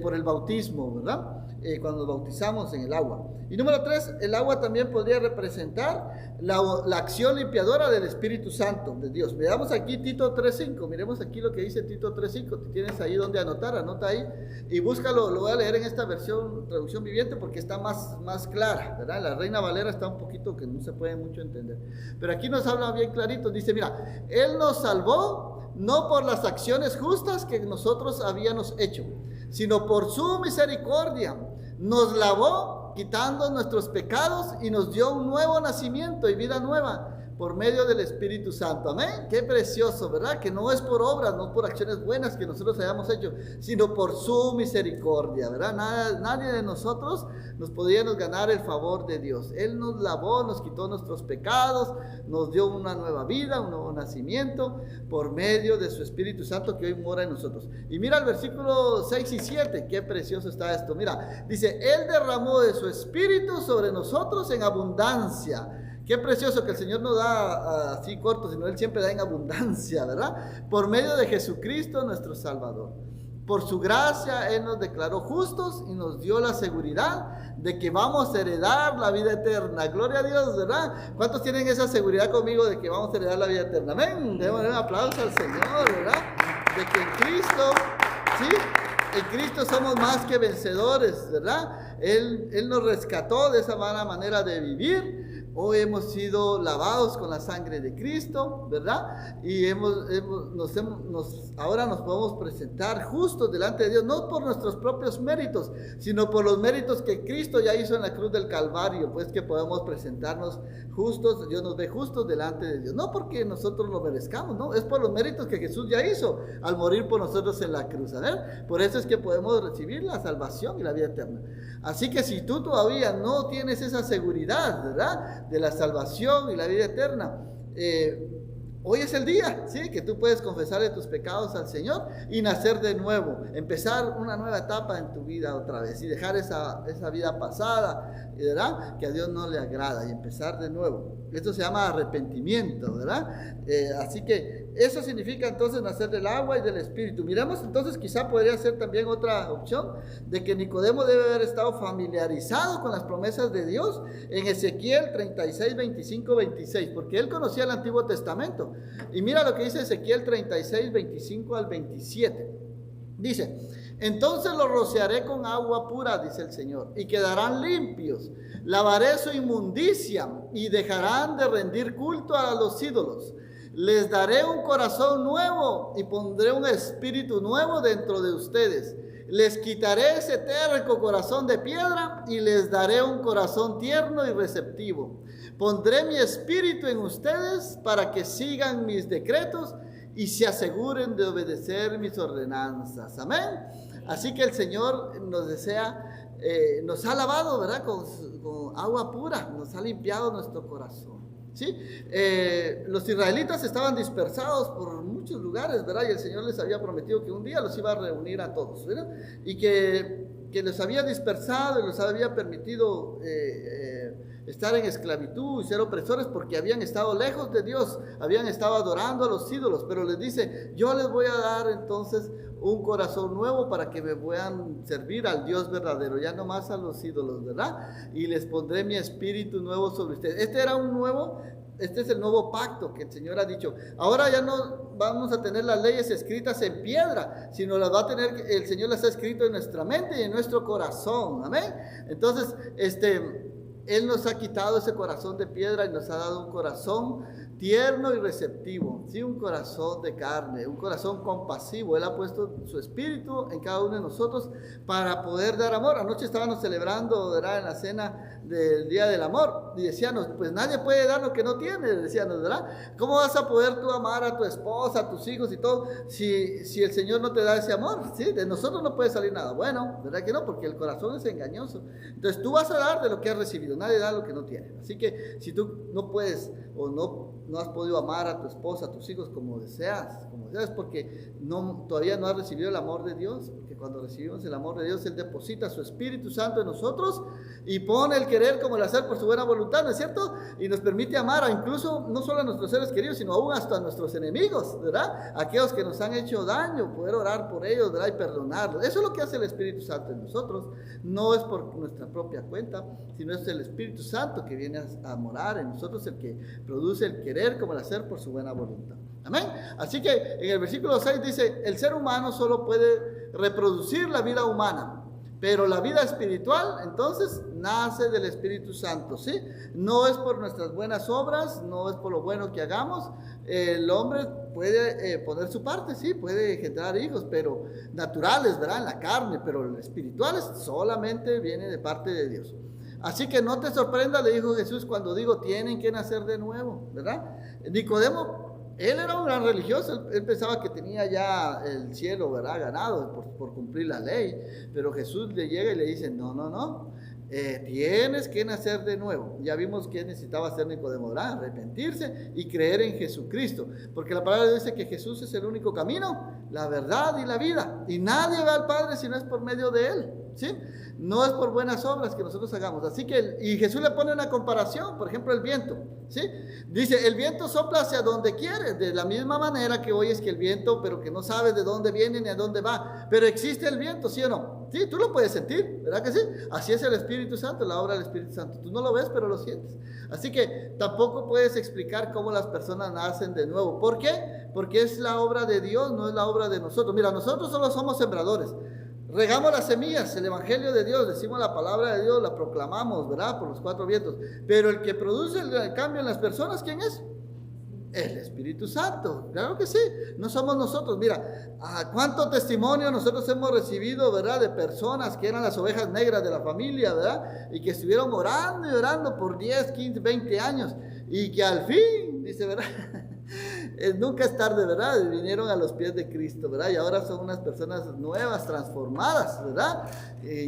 por el bautismo, ¿verdad? Cuando nos bautizamos en el agua. Y número 3, el agua también podría representar la acción limpiadora del Espíritu Santo de Dios. Veamos aquí Tito 3.5, miremos aquí lo que dice Tito 3.5, te tienes ahí donde anotar, anota ahí y búscalo, lo voy a leer en esta versión, traducción viviente, porque está más clara, ¿verdad? La Reina Valera está un poquito que no se puede mucho entender, pero aquí nos habla bien clarito, dice, mira, Él nos salvó no por las acciones justas que nosotros habíamos hecho, sino por su misericordia, nos lavó quitando nuestros pecados y nos dio un nuevo nacimiento y vida nueva por medio del Espíritu Santo. Amén. Qué precioso, ¿verdad? Que no es por obras, no por acciones buenas que nosotros hayamos hecho, sino por su misericordia, ¿verdad? Nadie de nosotros nos podíamos ganar el favor de Dios. Él nos lavó, nos quitó nuestros pecados, nos dio una nueva vida, un nuevo nacimiento por medio de su Espíritu Santo que hoy mora en nosotros. Y mira el versículo 6 y 7, qué precioso está esto. Mira, dice, Él derramó de su Espíritu sobre nosotros en abundancia. Qué precioso que el Señor no da así corto, sino Él siempre da en abundancia, ¿verdad? Por medio de Jesucristo nuestro Salvador. Por su gracia Él nos declaró justos y nos dio la seguridad de que vamos a heredar la vida eterna. Gloria a Dios, ¿verdad? ¿Cuántos tienen esa seguridad conmigo de que vamos a heredar la vida eterna? Amén. Demos un aplauso al Señor, ¿verdad? De que en Cristo, ¿sí? En Cristo somos más que vencedores, ¿verdad? Él nos rescató de esa mala manera de vivir. Hoy hemos sido lavados con la sangre de Cristo, ¿verdad? Y ahora nos podemos presentar justos delante de Dios, no por nuestros propios méritos, sino por los méritos que Cristo ya hizo en la cruz del Calvario, pues que podemos presentarnos justos, Dios nos ve justos delante de Dios, no porque nosotros lo merezcamos, no, es por los méritos que Jesús ya hizo al morir por nosotros en la cruz, ¿verdad? Por eso es que podemos recibir la salvación y la vida eterna. Así que si tú todavía no tienes esa seguridad, ¿verdad?, de la salvación y la vida eterna, hoy es el día, ¿sí?, que tú puedes confesarle tus pecados al Señor y nacer de nuevo, empezar una nueva etapa en tu vida otra vez y dejar esa vida pasada, ¿verdad?, que a Dios no le agrada, y empezar de nuevo. Esto se llama arrepentimiento, ¿verdad? Así que eso significa entonces nacer del agua y del Espíritu. Miremos entonces, quizá podría ser también otra opción, de que Nicodemo debe haber estado familiarizado con las promesas de Dios en Ezequiel 36, 25, 26, porque él conocía el Antiguo Testamento. Y mira lo que dice Ezequiel 36, 25 al 27. Dice, entonces los rociaré con agua pura, dice el Señor, y quedarán limpios. Lavaré su inmundicia y dejarán de rendir culto a los ídolos. Les daré un corazón nuevo y pondré un espíritu nuevo dentro de ustedes. Les quitaré ese terco corazón de piedra y les daré un corazón tierno y receptivo. Pondré mi espíritu en ustedes para que sigan mis decretos y se aseguren de obedecer mis ordenanzas. Amén. Así que el Señor nos desea, nos ha lavado, ¿verdad?, con agua pura, nos ha limpiado nuestro corazón. ¿Sí? Los israelitas estaban dispersados por muchos lugares, ¿verdad? Y el Señor les había prometido que un día los iba a reunir a todos, ¿verdad? Y que los había dispersado y los había permitido estar en esclavitud y ser opresores porque habían estado lejos de Dios, habían estado adorando a los ídolos, pero les dice, yo les voy a dar entonces un corazón nuevo para que me puedan servir al Dios verdadero, ya no más a los ídolos, ¿verdad? Y les pondré mi espíritu nuevo sobre ustedes. Este es el nuevo pacto que el Señor ha dicho. Ahora ya no vamos a tener las leyes escritas en piedra, sino las va a tener, el Señor las ha escrito en nuestra mente y en nuestro corazón. Amén. Entonces, Él nos ha quitado ese corazón de piedra y nos ha dado un corazón tierno y receptivo, ¿sí? Un corazón de carne, un corazón compasivo. Él ha puesto su espíritu en cada uno de nosotros para poder dar amor. Anoche estábamos celebrando, ¿verdad?, en la cena del Día del Amor, y decíamos, pues nadie puede dar lo que no tiene, decíamos, ¿verdad? ¿Cómo vas a poder tú amar a tu esposa, a tus hijos y todo, si el Señor no te da ese amor? ¿Sí? De nosotros no puede salir nada bueno, ¿verdad que no? Porque el corazón es engañoso. Entonces tú vas a dar de lo que has recibido, nadie da lo que no tiene. Así que si tú no puedes o no no has podido amar a tu esposa, a tus hijos como deseas, porque todavía no has recibido el amor de Dios, porque cuando recibimos el amor de Dios, Él deposita su Espíritu Santo en nosotros y pone el querer como el hacer por su buena voluntad, ¿no es cierto? Y nos permite amar incluso no solo a nuestros seres queridos, sino aún hasta a nuestros enemigos, ¿verdad? Aquellos que nos han hecho daño, poder orar por ellos, ¿verdad? Y perdonarlos. Eso es lo que hace el Espíritu Santo en nosotros. No es por nuestra propia cuenta, sino es el Espíritu Santo que viene a morar en nosotros, el que produce el querer como el hacer por su buena voluntad. Amén. Así que en el versículo 6 dice: el ser humano solo puede reproducir la vida humana, pero la vida espiritual entonces nace del Espíritu Santo, ¿sí? No es por nuestras buenas obras, no es por lo bueno que hagamos. El hombre puede poner su parte, sí, puede generar hijos, pero naturales, ¿verdad? En la carne, pero los espirituales solamente viene de parte de Dios. Así que no te sorprenda, le dijo Jesús, cuando digo tienen que nacer de nuevo, ¿verdad? Nicodemo, él era un gran religioso, él pensaba que tenía ya el cielo, ¿verdad?, ganado por cumplir la ley, pero Jesús le llega y le dice: no, tienes que nacer de nuevo. Ya vimos que necesitaba hacer Nicodemo, ¿verdad? Arrepentirse y creer en Jesucristo, porque la palabra dice que Jesús es el único camino, la verdad y la vida, y nadie va al Padre si no es por medio de Él, ¿sí? No es por buenas obras que nosotros hagamos. Así que, y Jesús le pone una comparación, por ejemplo, el viento, ¿sí? Dice: el viento sopla hacia donde quiere, de la misma manera que oyes que el viento, pero que no sabes de dónde viene ni a dónde va. Pero existe el viento, ¿sí o no? Sí, tú lo puedes sentir, ¿verdad que sí? Así es el Espíritu Santo, la obra del Espíritu Santo. Tú no lo ves, pero lo sientes. Así que tampoco puedes explicar cómo las personas nacen de nuevo. ¿Por qué? Porque es la obra de Dios, no es la obra de nosotros. Mira, nosotros solo somos sembradores. Regamos las semillas, el Evangelio de Dios, decimos la palabra de Dios, la proclamamos, ¿verdad?, por los cuatro vientos. Pero el que produce el cambio en las personas, ¿quién es? El Espíritu Santo, claro que sí, no somos nosotros. Mira, cuánto testimonio nosotros hemos recibido, ¿verdad?, de personas que eran las ovejas negras de la familia, ¿verdad?, y que estuvieron orando y orando por 10, 15, 20 años, y que al fin, dice, ¿verdad?, nunca es tarde, ¿verdad?, vinieron a los pies de Cristo, ¿verdad?, y ahora son unas personas nuevas, transformadas, ¿verdad?,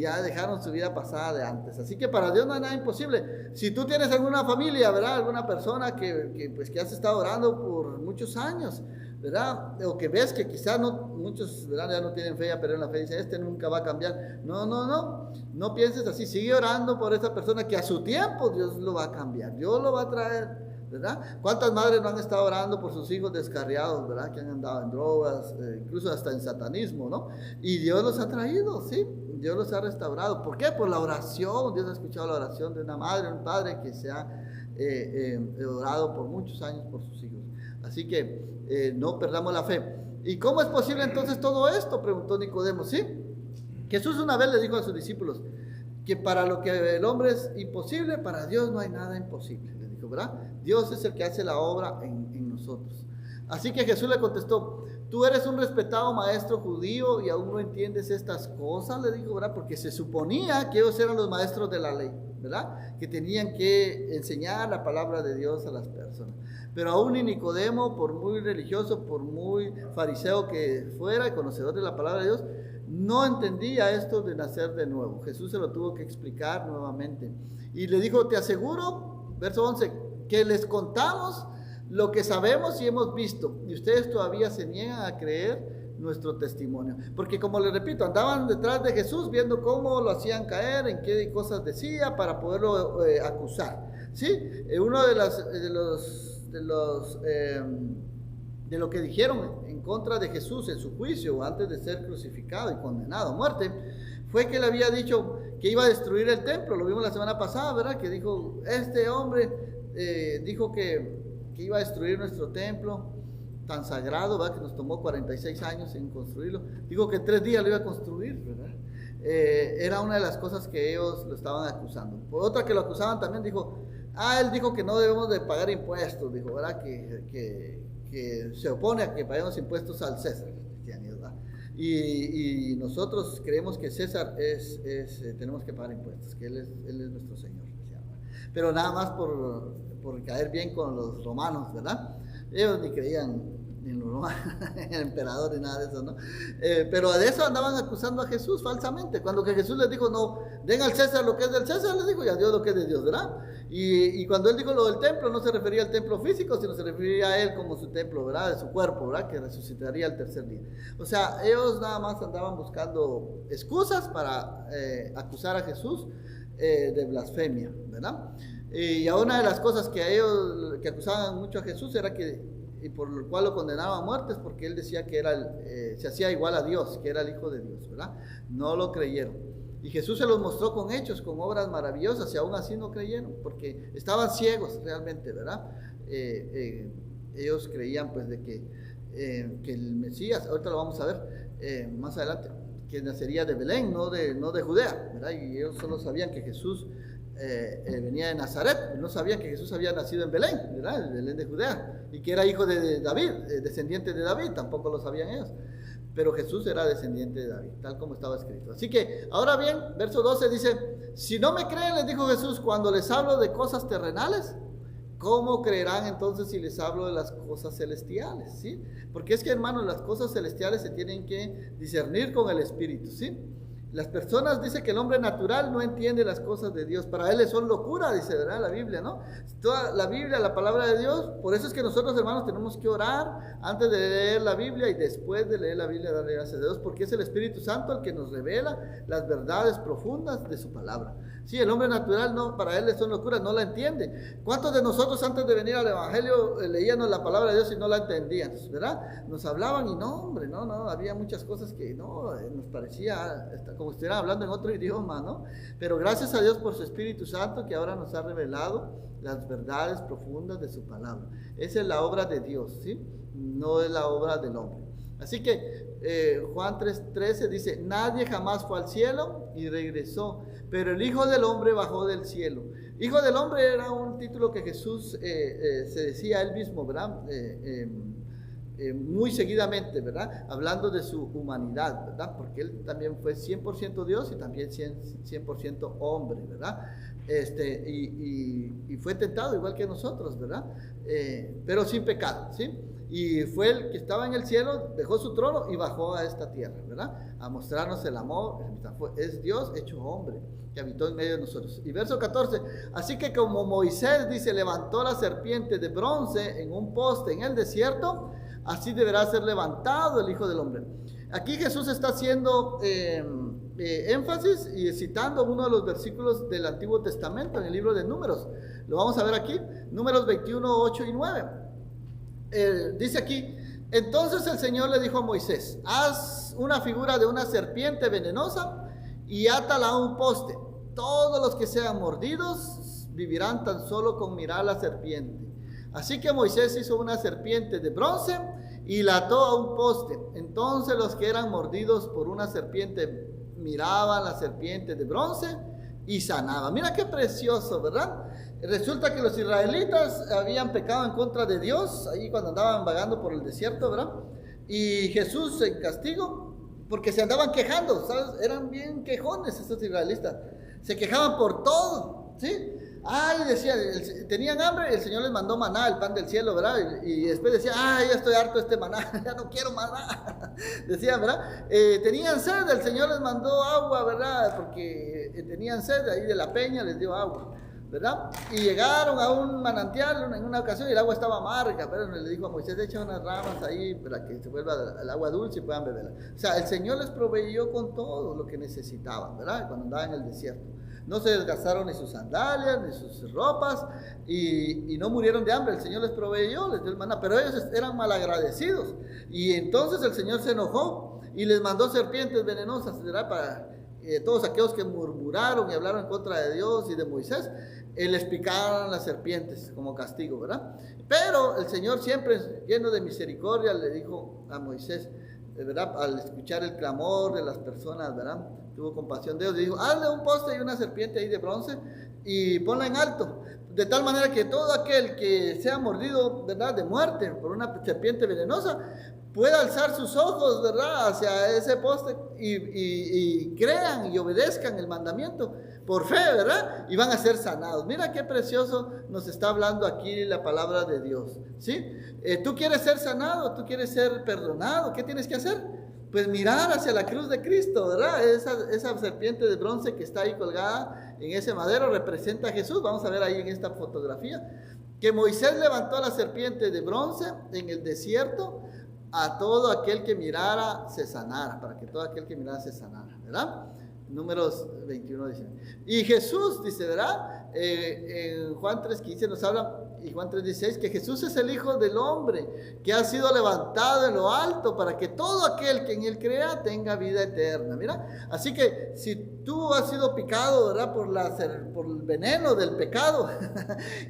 ya dejaron su vida pasada de antes. Así que para Dios no hay nada imposible. Si tú tienes alguna familia, ¿verdad?, alguna persona que has estado orando por muchos años, ¿verdad?, o que ves que quizás muchos, ¿verdad?, ya no tienen fe, ya perdieron la fe, dicen: este nunca va a cambiar. No pienses así. Sigue orando por esa persona, que a su tiempo Dios lo va a cambiar, Dios lo va a traer, ¿verdad? ¿Cuántas madres no han estado orando por sus hijos descarriados, ¿verdad?, que han andado en drogas, incluso hasta en satanismo, ¿no? Y Dios los ha traído, ¿sí? Dios los ha restaurado. ¿Por qué? Por la oración. Dios ha escuchado la oración de una madre, un padre que se ha orado por muchos años por sus hijos. Así que no perdamos la fe. ¿Y cómo es posible entonces todo esto?, preguntó Nicodemo, ¿sí? Jesús una vez le dijo a sus discípulos que para lo que el hombre es imposible, para Dios no hay nada imposible, le dijo, ¿verdad? Dios es el que hace la obra en nosotros. Así que Jesús le contestó: tú eres un respetado maestro judío y aún no entiendes estas cosas, le dijo, ¿verdad? Porque se suponía que ellos eran los maestros de la ley, ¿verdad?, que tenían que enseñar la palabra de Dios a las personas. Pero aún ni Nicodemo, por muy religioso, por muy fariseo que fuera, conocedor de la palabra de Dios, no entendía esto de nacer de nuevo. Jesús se lo tuvo que explicar nuevamente. Y le dijo: te aseguro, verso 11, que les contamos lo que sabemos y hemos visto, y ustedes todavía se niegan a creer nuestro testimonio. Porque, como les repito, andaban detrás de Jesús viendo cómo lo hacían caer, en qué cosas decía para poderlo acusar, ¿sí? Uno de lo que dijeron en contra de Jesús en su juicio antes de ser crucificado y condenado a muerte fue que él había dicho que iba a destruir el templo. Lo vimos la semana pasada, ¿verdad?, que dijo: este hombre dijo que iba a destruir nuestro templo tan sagrado, ¿verdad?, que nos tomó 46 años en construirlo. Dijo que en 3 días lo iba a construir, ¿verdad? Era una de las cosas que ellos lo estaban acusando. Por otra que lo acusaban también, dijo: él dijo que no debemos de pagar impuestos, dijo, ¿verdad?, que se opone a que paguemos impuestos al César, ¿verdad? Y nosotros creemos que César tenemos que pagar impuestos, que él es nuestro Señor, pero nada más por caer bien con los romanos, ¿verdad? Ellos ni creían ni lo el emperador ni nada de eso, ¿no? Pero de eso andaban acusando a Jesús falsamente. Cuando que Jesús les dijo, no, den al César lo que es del César, les dijo, y a Dios lo que es de Dios, ¿verdad? Y cuando él dijo lo del templo, no se refería al templo físico, sino se refería a él como su templo, ¿verdad? De su cuerpo, ¿verdad? Que resucitaría el tercer día. O sea, ellos nada más andaban buscando excusas para acusar a Jesús de blasfemia, ¿verdad? Y una de las cosas que a ellos, que acusaban mucho a Jesús era que, y por lo cual lo condenaban a muerte, es porque él decía que era se hacía igual a Dios, que era el Hijo de Dios, ¿verdad? No lo creyeron. Y Jesús se los mostró con hechos, con obras maravillosas, y aún así no creyeron, porque estaban ciegos realmente, ¿verdad? Ellos creían pues de que el Mesías, ahorita lo vamos a ver más adelante, que nacería de Belén, no de Judea, ¿verdad? Y ellos solo sabían que Jesús venía de Nazaret, no sabían que Jesús había nacido en Belén, ¿verdad? En Belén de Judea, y que era hijo de David, descendiente de David, tampoco lo sabían ellos. Pero Jesús era descendiente de David, tal como estaba escrito. Así que, ahora bien, verso 12 dice, si no me creen, les dijo Jesús, cuando les hablo de cosas terrenales, ¿cómo creerán entonces si les hablo de las cosas celestiales? ¿Sí? Porque es que, hermanos, las cosas celestiales se tienen que discernir con el Espíritu, ¿sí? Las personas, dice que el hombre natural no entiende las cosas de Dios, para él son locura, dice, ¿verdad? La Biblia, ¿no? Toda la Biblia, la palabra de Dios, por eso es que nosotros, hermanos, tenemos que orar antes de leer la Biblia y después de leer la Biblia darle gracias a Dios, porque es el Espíritu Santo el que nos revela las verdades profundas de su palabra. Sí, el hombre natural no, para él son locuras, no la entiende. ¿Cuántos de nosotros antes de venir al Evangelio leíamos la palabra de Dios y no la entendían, ¿verdad? Nos hablaban y no, hombre, no, había muchas cosas que no, nos parecía como si estuvieran hablando en otro idioma, ¿no? Pero gracias a Dios por su Espíritu Santo que ahora nos ha revelado las verdades profundas de su palabra. Esa es la obra de Dios, ¿sí? No es la obra del hombre. Así que Juan 3:13 dice, nadie jamás fue al cielo y regresó, pero el Hijo del Hombre bajó del cielo. Hijo del Hombre era un título que Jesús se decía a él mismo, ¿verdad? Muy seguidamente, ¿verdad? Hablando de su humanidad, ¿verdad? Porque él también fue 100% Dios y también 100% hombre, ¿verdad? Y fue tentado igual que nosotros, ¿verdad? Pero sin pecado, ¿sí? Y fue el que estaba en el cielo, dejó su trono y bajó a esta tierra, ¿verdad? A mostrarnos el amor. Es Dios hecho hombre, que habitó en medio de nosotros. Y verso 14, así que como Moisés, dice, levantó la serpiente de bronce en un poste en el desierto, así deberá ser levantado el Hijo del Hombre. Aquí Jesús está haciendo énfasis y citando uno de los versículos del Antiguo Testamento en el libro de Números. Lo vamos a ver aquí, Números 21, 8 y 9. Dice aquí, entonces el Señor le dijo a Moisés, haz una figura de una serpiente venenosa y átala a un poste. Todos los que sean mordidos vivirán tan solo con mirar la serpiente. Así que Moisés hizo una serpiente de bronce y la ató a un poste. Entonces los que eran mordidos por una serpiente miraban la serpiente de bronce y sanaban. Mira qué precioso, ¿verdad? Resulta que los israelitas habían pecado en contra de Dios ahí cuando andaban vagando por el desierto, ¿verdad? Y Jesús en castigo, porque se andaban quejando, ¿sabes? Eran bien quejones estos israelitas. Se quejaban por todo, ¿sí? Ay, decía, tenían hambre, el Señor les mandó maná, el pan del cielo, ¿verdad? Y después decía, ay, ya estoy harto de este maná, ya no quiero maná. Decían, ¿verdad? Tenían sed, el Señor les mandó agua, ¿verdad? Porque tenían sed, ahí de la peña les dio agua, ¿verdad? Y llegaron a un manantial en una ocasión y el agua estaba amarga, pero le dijo a Moisés, echa unas ramas ahí para que se vuelva el agua dulce y puedan beberla. O sea, el Señor les proveyó con todo lo que necesitaban, ¿verdad? Cuando andaban en el desierto. No se desgastaron ni sus sandalias, ni sus ropas, y no murieron de hambre. El Señor les proveyó, les dio el maná, pero ellos eran malagradecidos. Y entonces el Señor se enojó y les mandó serpientes venenosas, ¿verdad? Para todos aquellos que murmuraron y hablaron en contra de Dios y de Moisés, les picaron las serpientes como castigo, ¿verdad? Pero el Señor, siempre lleno de misericordia, le dijo a Moisés, ¿verdad? Al escuchar el clamor de las personas, ¿verdad? tuvo compasión de ellos y dijo, hazle un poste y una serpiente ahí de bronce y ponla en alto, de tal manera que todo aquel que sea mordido, ¿verdad?, de muerte por una serpiente venenosa, pueda alzar sus ojos, ¿verdad?, hacia ese poste y crean y obedezcan el mandamiento por fe, ¿verdad? Y van a ser sanados. Mira qué precioso nos está hablando aquí la palabra de Dios, ¿sí? Tú quieres ser sanado, tú quieres ser perdonado, ¿qué tienes que hacer? Pues mirar hacia la cruz de Cristo, ¿verdad? Esa serpiente de bronce que está ahí colgada en ese madero representa a Jesús. Vamos a ver ahí en esta fotografía que Moisés levantó a la serpiente de bronce en el desierto, a todo aquel que mirara se sanara, para que todo aquel que mirara se sanara, ¿verdad? Números 21, 19. Y Jesús dice, ¿verdad? En Juan 3:15 nos habla, y Juan 3:16, que Jesús es el Hijo del Hombre, que ha sido levantado en lo alto para que todo aquel que en él crea tenga vida eterna. Mira, así que si tú has sido picado, ¿verdad?, por el veneno del pecado,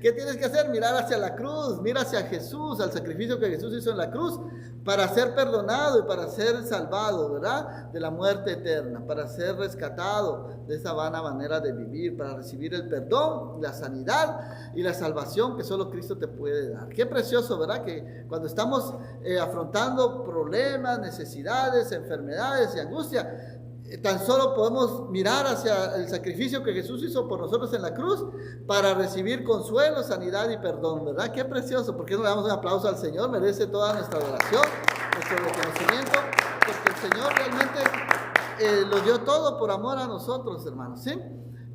¿qué tienes que hacer? Mirar hacia la cruz, mira hacia Jesús, al sacrificio que Jesús hizo en la cruz, para ser perdonado y para ser salvado, ¿verdad?, de la muerte eterna, para ser rescatado de esa vana manera de vivir, para recibir el perdón, la sanidad y la salvación que solo Cristo te puede dar. Qué precioso, ¿verdad?, que cuando estamos afrontando problemas, necesidades, enfermedades y angustia, tan solo podemos mirar hacia el sacrificio que Jesús hizo por nosotros en la cruz para recibir consuelo, sanidad y perdón, ¿verdad? Qué precioso. ¿Por qué no le damos un aplauso al Señor? Merece toda nuestra adoración, nuestro reconocimiento, porque el Señor realmente lo dio todo por amor a nosotros, hermanos, ¿sí?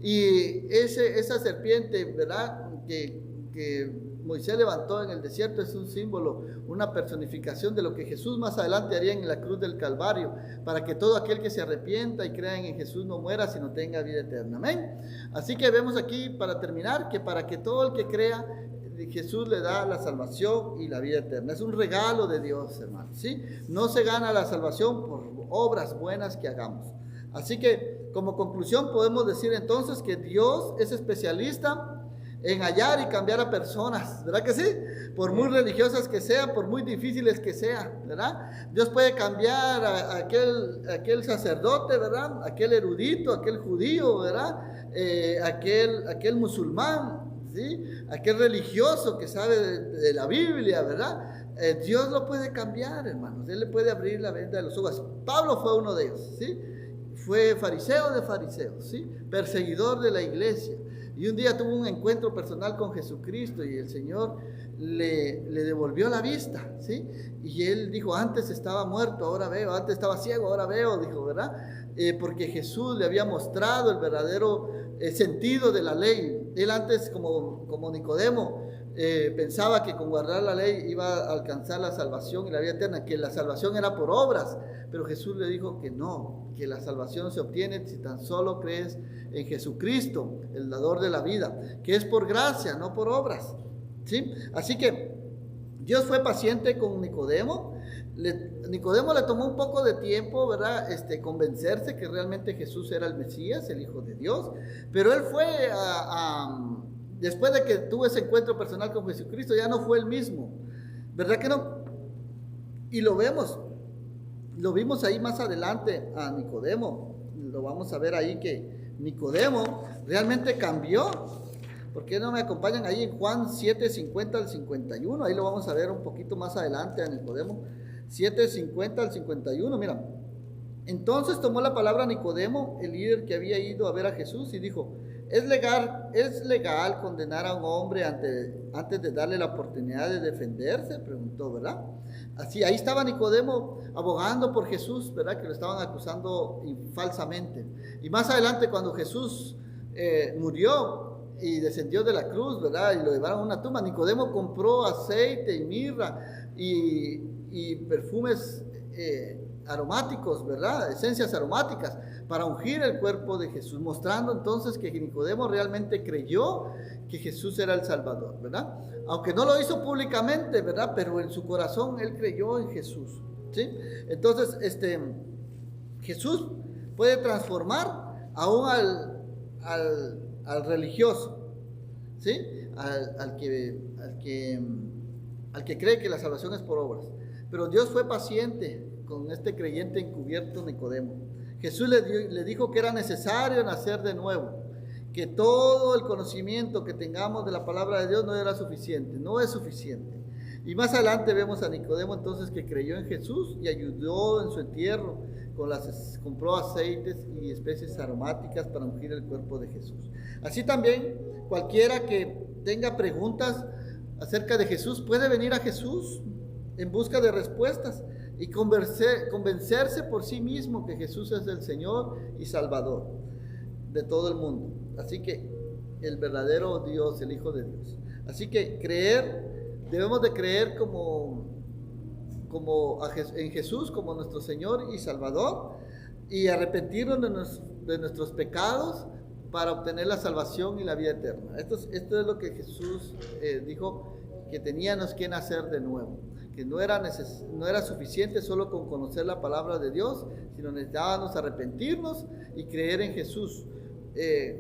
Y esa serpiente, ¿verdad?, que Moisés levantó en el desierto es un símbolo, una personificación de lo que Jesús más adelante haría en la cruz del Calvario, para que todo aquel que se arrepienta y crea en Jesús no muera, sino tenga vida eterna. Amén. Así que vemos aquí, para terminar, que para que todo el que crea, Jesús le da la salvación y la vida eterna. Es un regalo de Dios, hermanos, ¿sí? No se gana la salvación por obras buenas que hagamos. Así que, como conclusión, podemos decir entonces que Dios es especialista en hallar y cambiar a personas, ¿verdad que sí? Por muy religiosas que sean, por muy difíciles que sean, ¿verdad? Dios puede cambiar a aquel sacerdote, ¿verdad? Aquel erudito, aquel judío, ¿verdad? Aquel musulmán, ¿sí? Aquel religioso que sabe de la Biblia, ¿verdad? Dios lo puede cambiar, hermanos. Él le puede abrir la venda de los ojos. Pablo fue uno de ellos, ¿sí? Fue fariseo de fariseos, ¿sí? Perseguidor de la iglesia. Y un día tuvo un encuentro personal con Jesucristo y el Señor le devolvió la vista, ¿sí? Y él dijo, antes estaba muerto, ahora veo, antes estaba ciego, ahora veo, dijo, ¿verdad? Porque Jesús le había mostrado el verdadero sentido de la ley. Él antes, como Nicodemo, pensaba que con guardar la ley iba a alcanzar la salvación y la vida eterna, que la salvación era por obras, pero Jesús le dijo que no, que la salvación se obtiene si tan solo crees en Jesucristo, el dador de la vida, que es por gracia, no por obras, ¿sí? Así que Dios fue paciente con Nicodemo. Nicodemo le tomó un poco de tiempo, ¿verdad?, convencerse que realmente Jesús era el Mesías, el Hijo de Dios, pero él fue después de que tuvo ese encuentro personal con Jesucristo, ya no fue el mismo, ¿verdad que no? Y lo vimos ahí más adelante a Nicodemo, lo vamos a ver ahí que Nicodemo realmente cambió. ¿Por qué no me acompañan ahí en Juan 7:50 al 51? Ahí lo vamos a ver un poquito más adelante a Nicodemo. 7:50 al 51, mira. Entonces tomó la palabra Nicodemo, el líder que había ido a ver a Jesús, y dijo, ¿es legal condenar a un hombre antes de darle la oportunidad de defenderse? Preguntó, ¿verdad? Así, ahí estaba Nicodemo abogando por Jesús, ¿verdad? Que lo estaban acusando falsamente. Y más adelante, cuando Jesús murió y descendió de la cruz, ¿verdad?, y lo llevaron a una tumba, Nicodemo compró aceite y mirra y perfumes aromáticos, ¿verdad?, esencias aromáticas para ungir el cuerpo de Jesús, mostrando entonces que Nicodemo realmente creyó que Jesús era el Salvador, ¿verdad? Aunque no lo hizo públicamente, ¿verdad?, pero en su corazón él creyó en Jesús, ¿sí? Entonces, Jesús puede transformar aún al religioso, ¿sí? Al que cree que la salvación es por obras. Pero Dios fue paciente con este creyente encubierto Nicodemo, Jesús le dijo que era necesario nacer de nuevo, que todo el conocimiento que tengamos de la palabra de Dios no era suficiente, no es suficiente. Y más adelante vemos a Nicodemo entonces que creyó en Jesús y ayudó en su entierro, compró aceites y especies aromáticas para ungir el cuerpo de Jesús. Así también cualquiera que tenga preguntas acerca de Jesús puede venir a Jesús en busca de respuestas y convencerse por sí mismo que Jesús es el Señor y Salvador de todo el mundo. Así que el verdadero Dios, el Hijo de Dios. Así que debemos de creer en Jesús como nuestro Señor y Salvador y arrepentirnos de nuestros pecados para obtener la salvación y la vida eterna. Esto es lo que Jesús dijo, que teníamos que nacer de nuevo, que no era suficiente solo con conocer la palabra de Dios, sino necesitábamos arrepentirnos y creer en Jesús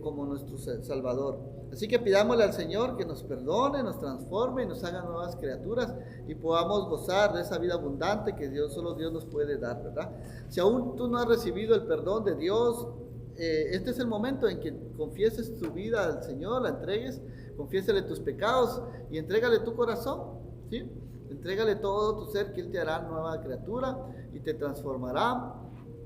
como nuestro Salvador. Así que pidámosle al Señor que nos perdone, nos transforme y nos haga nuevas criaturas y podamos gozar de esa vida abundante que solo Dios nos puede dar, ¿verdad? Si aún tú no has recibido el perdón de Dios, este es el momento en que confieses tu vida al Señor, la entregues, confiésele tus pecados y entrégale tu corazón, ¿sí? Entrégale todo tu ser, que Él te hará nueva criatura y te transformará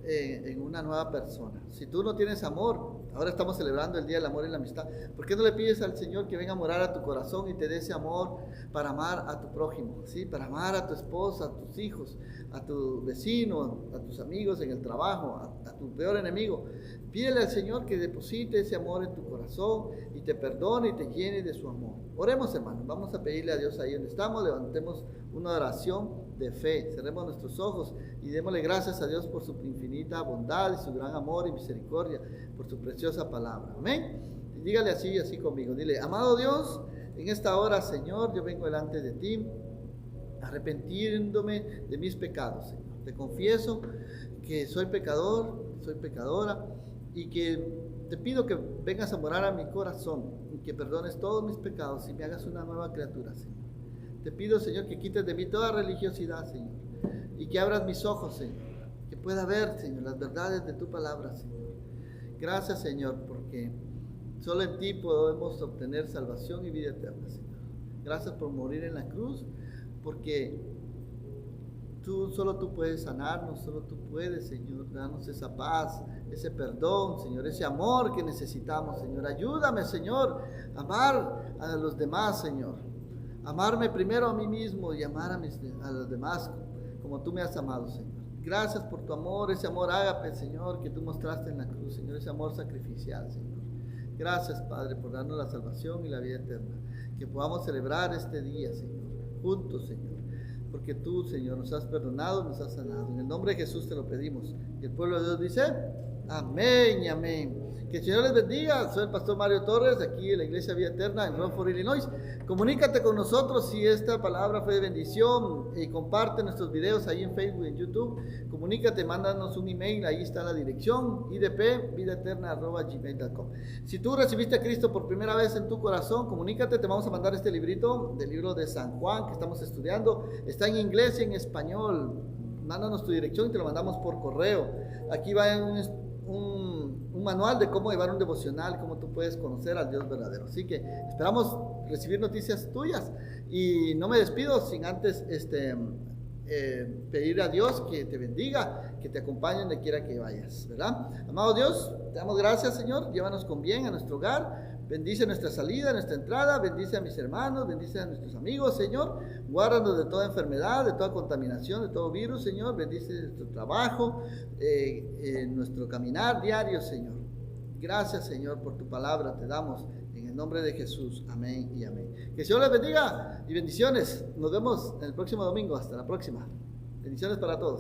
en una nueva persona. Si tú no tienes amor, ahora estamos celebrando el Día del Amor y la Amistad, ¿por qué no le pides al Señor que venga a morar a tu corazón y te dé ese amor para amar a tu prójimo, ¿sí? Para amar a tu esposa, a tus hijos, a tu vecino, a tus amigos en el trabajo, a tu peor enemigo? Pídele al Señor que deposite ese amor en tu corazón y te perdone y te llene de su amor. Oremos, hermanos, vamos a pedirle a Dios ahí donde estamos, levantemos una oración de fe, cerremos nuestros ojos y démosle gracias a Dios por su infinita bondad y su gran amor y misericordia, por su preciosa palabra. Amén. Y dígale así conmigo, dile: amado Dios, en esta hora, Señor, yo vengo delante de ti, arrepentiéndome de mis pecados, Señor. Te confieso que soy pecador, soy pecadora, y que te pido que vengas a morar a mi corazón y que perdones todos mis pecados y me hagas una nueva criatura, Señor. Te pido, Señor, que quites de mí toda religiosidad, Señor, y que abras mis ojos, Señor, que pueda ver, Señor, las verdades de tu palabra, Señor. Gracias, Señor, porque solo en ti podemos obtener salvación y vida eterna, Señor. Gracias por morir en la cruz, porque solo tú puedes sanarnos, solo tú puedes, Señor, darnos esa paz, ese perdón, Señor, ese amor que necesitamos, Señor. Ayúdame, Señor, a amar a los demás, Señor. Amarme primero a mí mismo y amar a los demás como tú me has amado, Señor. Gracias por tu amor, ese amor ágape, Señor, que tú mostraste en la cruz, Señor, ese amor sacrificial, Señor. Gracias, Padre, por darnos la salvación y la vida eterna. Que podamos celebrar este día, Señor, juntos, Señor. Porque tú, Señor, nos has perdonado, nos has sanado. En el nombre de Jesús te lo pedimos. Y el pueblo de Dios dice: amén y amén. Que el Señor les bendiga. Soy el pastor Mario Torres, aquí en la Iglesia Vida Eterna en Rockford, Illinois. Comunícate con nosotros si esta palabra fue de bendición y comparte nuestros videos ahí en Facebook y en YouTube. Comunícate, mándanos un email, ahí está la dirección, idp.vidaeterna@gmail.com. Si tú recibiste a Cristo por primera vez en tu corazón, comunícate, te vamos a mandar este librito, del libro de San Juan que estamos estudiando. Está en inglés y en español. Mándanos tu dirección y te lo mandamos por correo. Aquí va un manual de cómo llevar un devocional, cómo tú puedes conocer al Dios verdadero. Así que esperamos recibir noticias tuyas y no me despido sin antes pedir a Dios que te bendiga, que te acompañe donde quiera que vayas, ¿verdad? Amado Dios, te damos gracias, Señor. Llévanos con bien a nuestro hogar. Bendice nuestra salida, nuestra entrada. Bendice a mis hermanos, bendice a nuestros amigos, Señor. Guárdanos de toda enfermedad, de toda contaminación, de todo virus, Señor. Bendice nuestro trabajo, nuestro caminar diario, Señor. Gracias, Señor, por tu palabra. Te damos en el nombre de Jesús. Amén y amén. Que el Señor les bendiga y bendiciones. Nos vemos el próximo domingo. Hasta la próxima. Bendiciones para todos.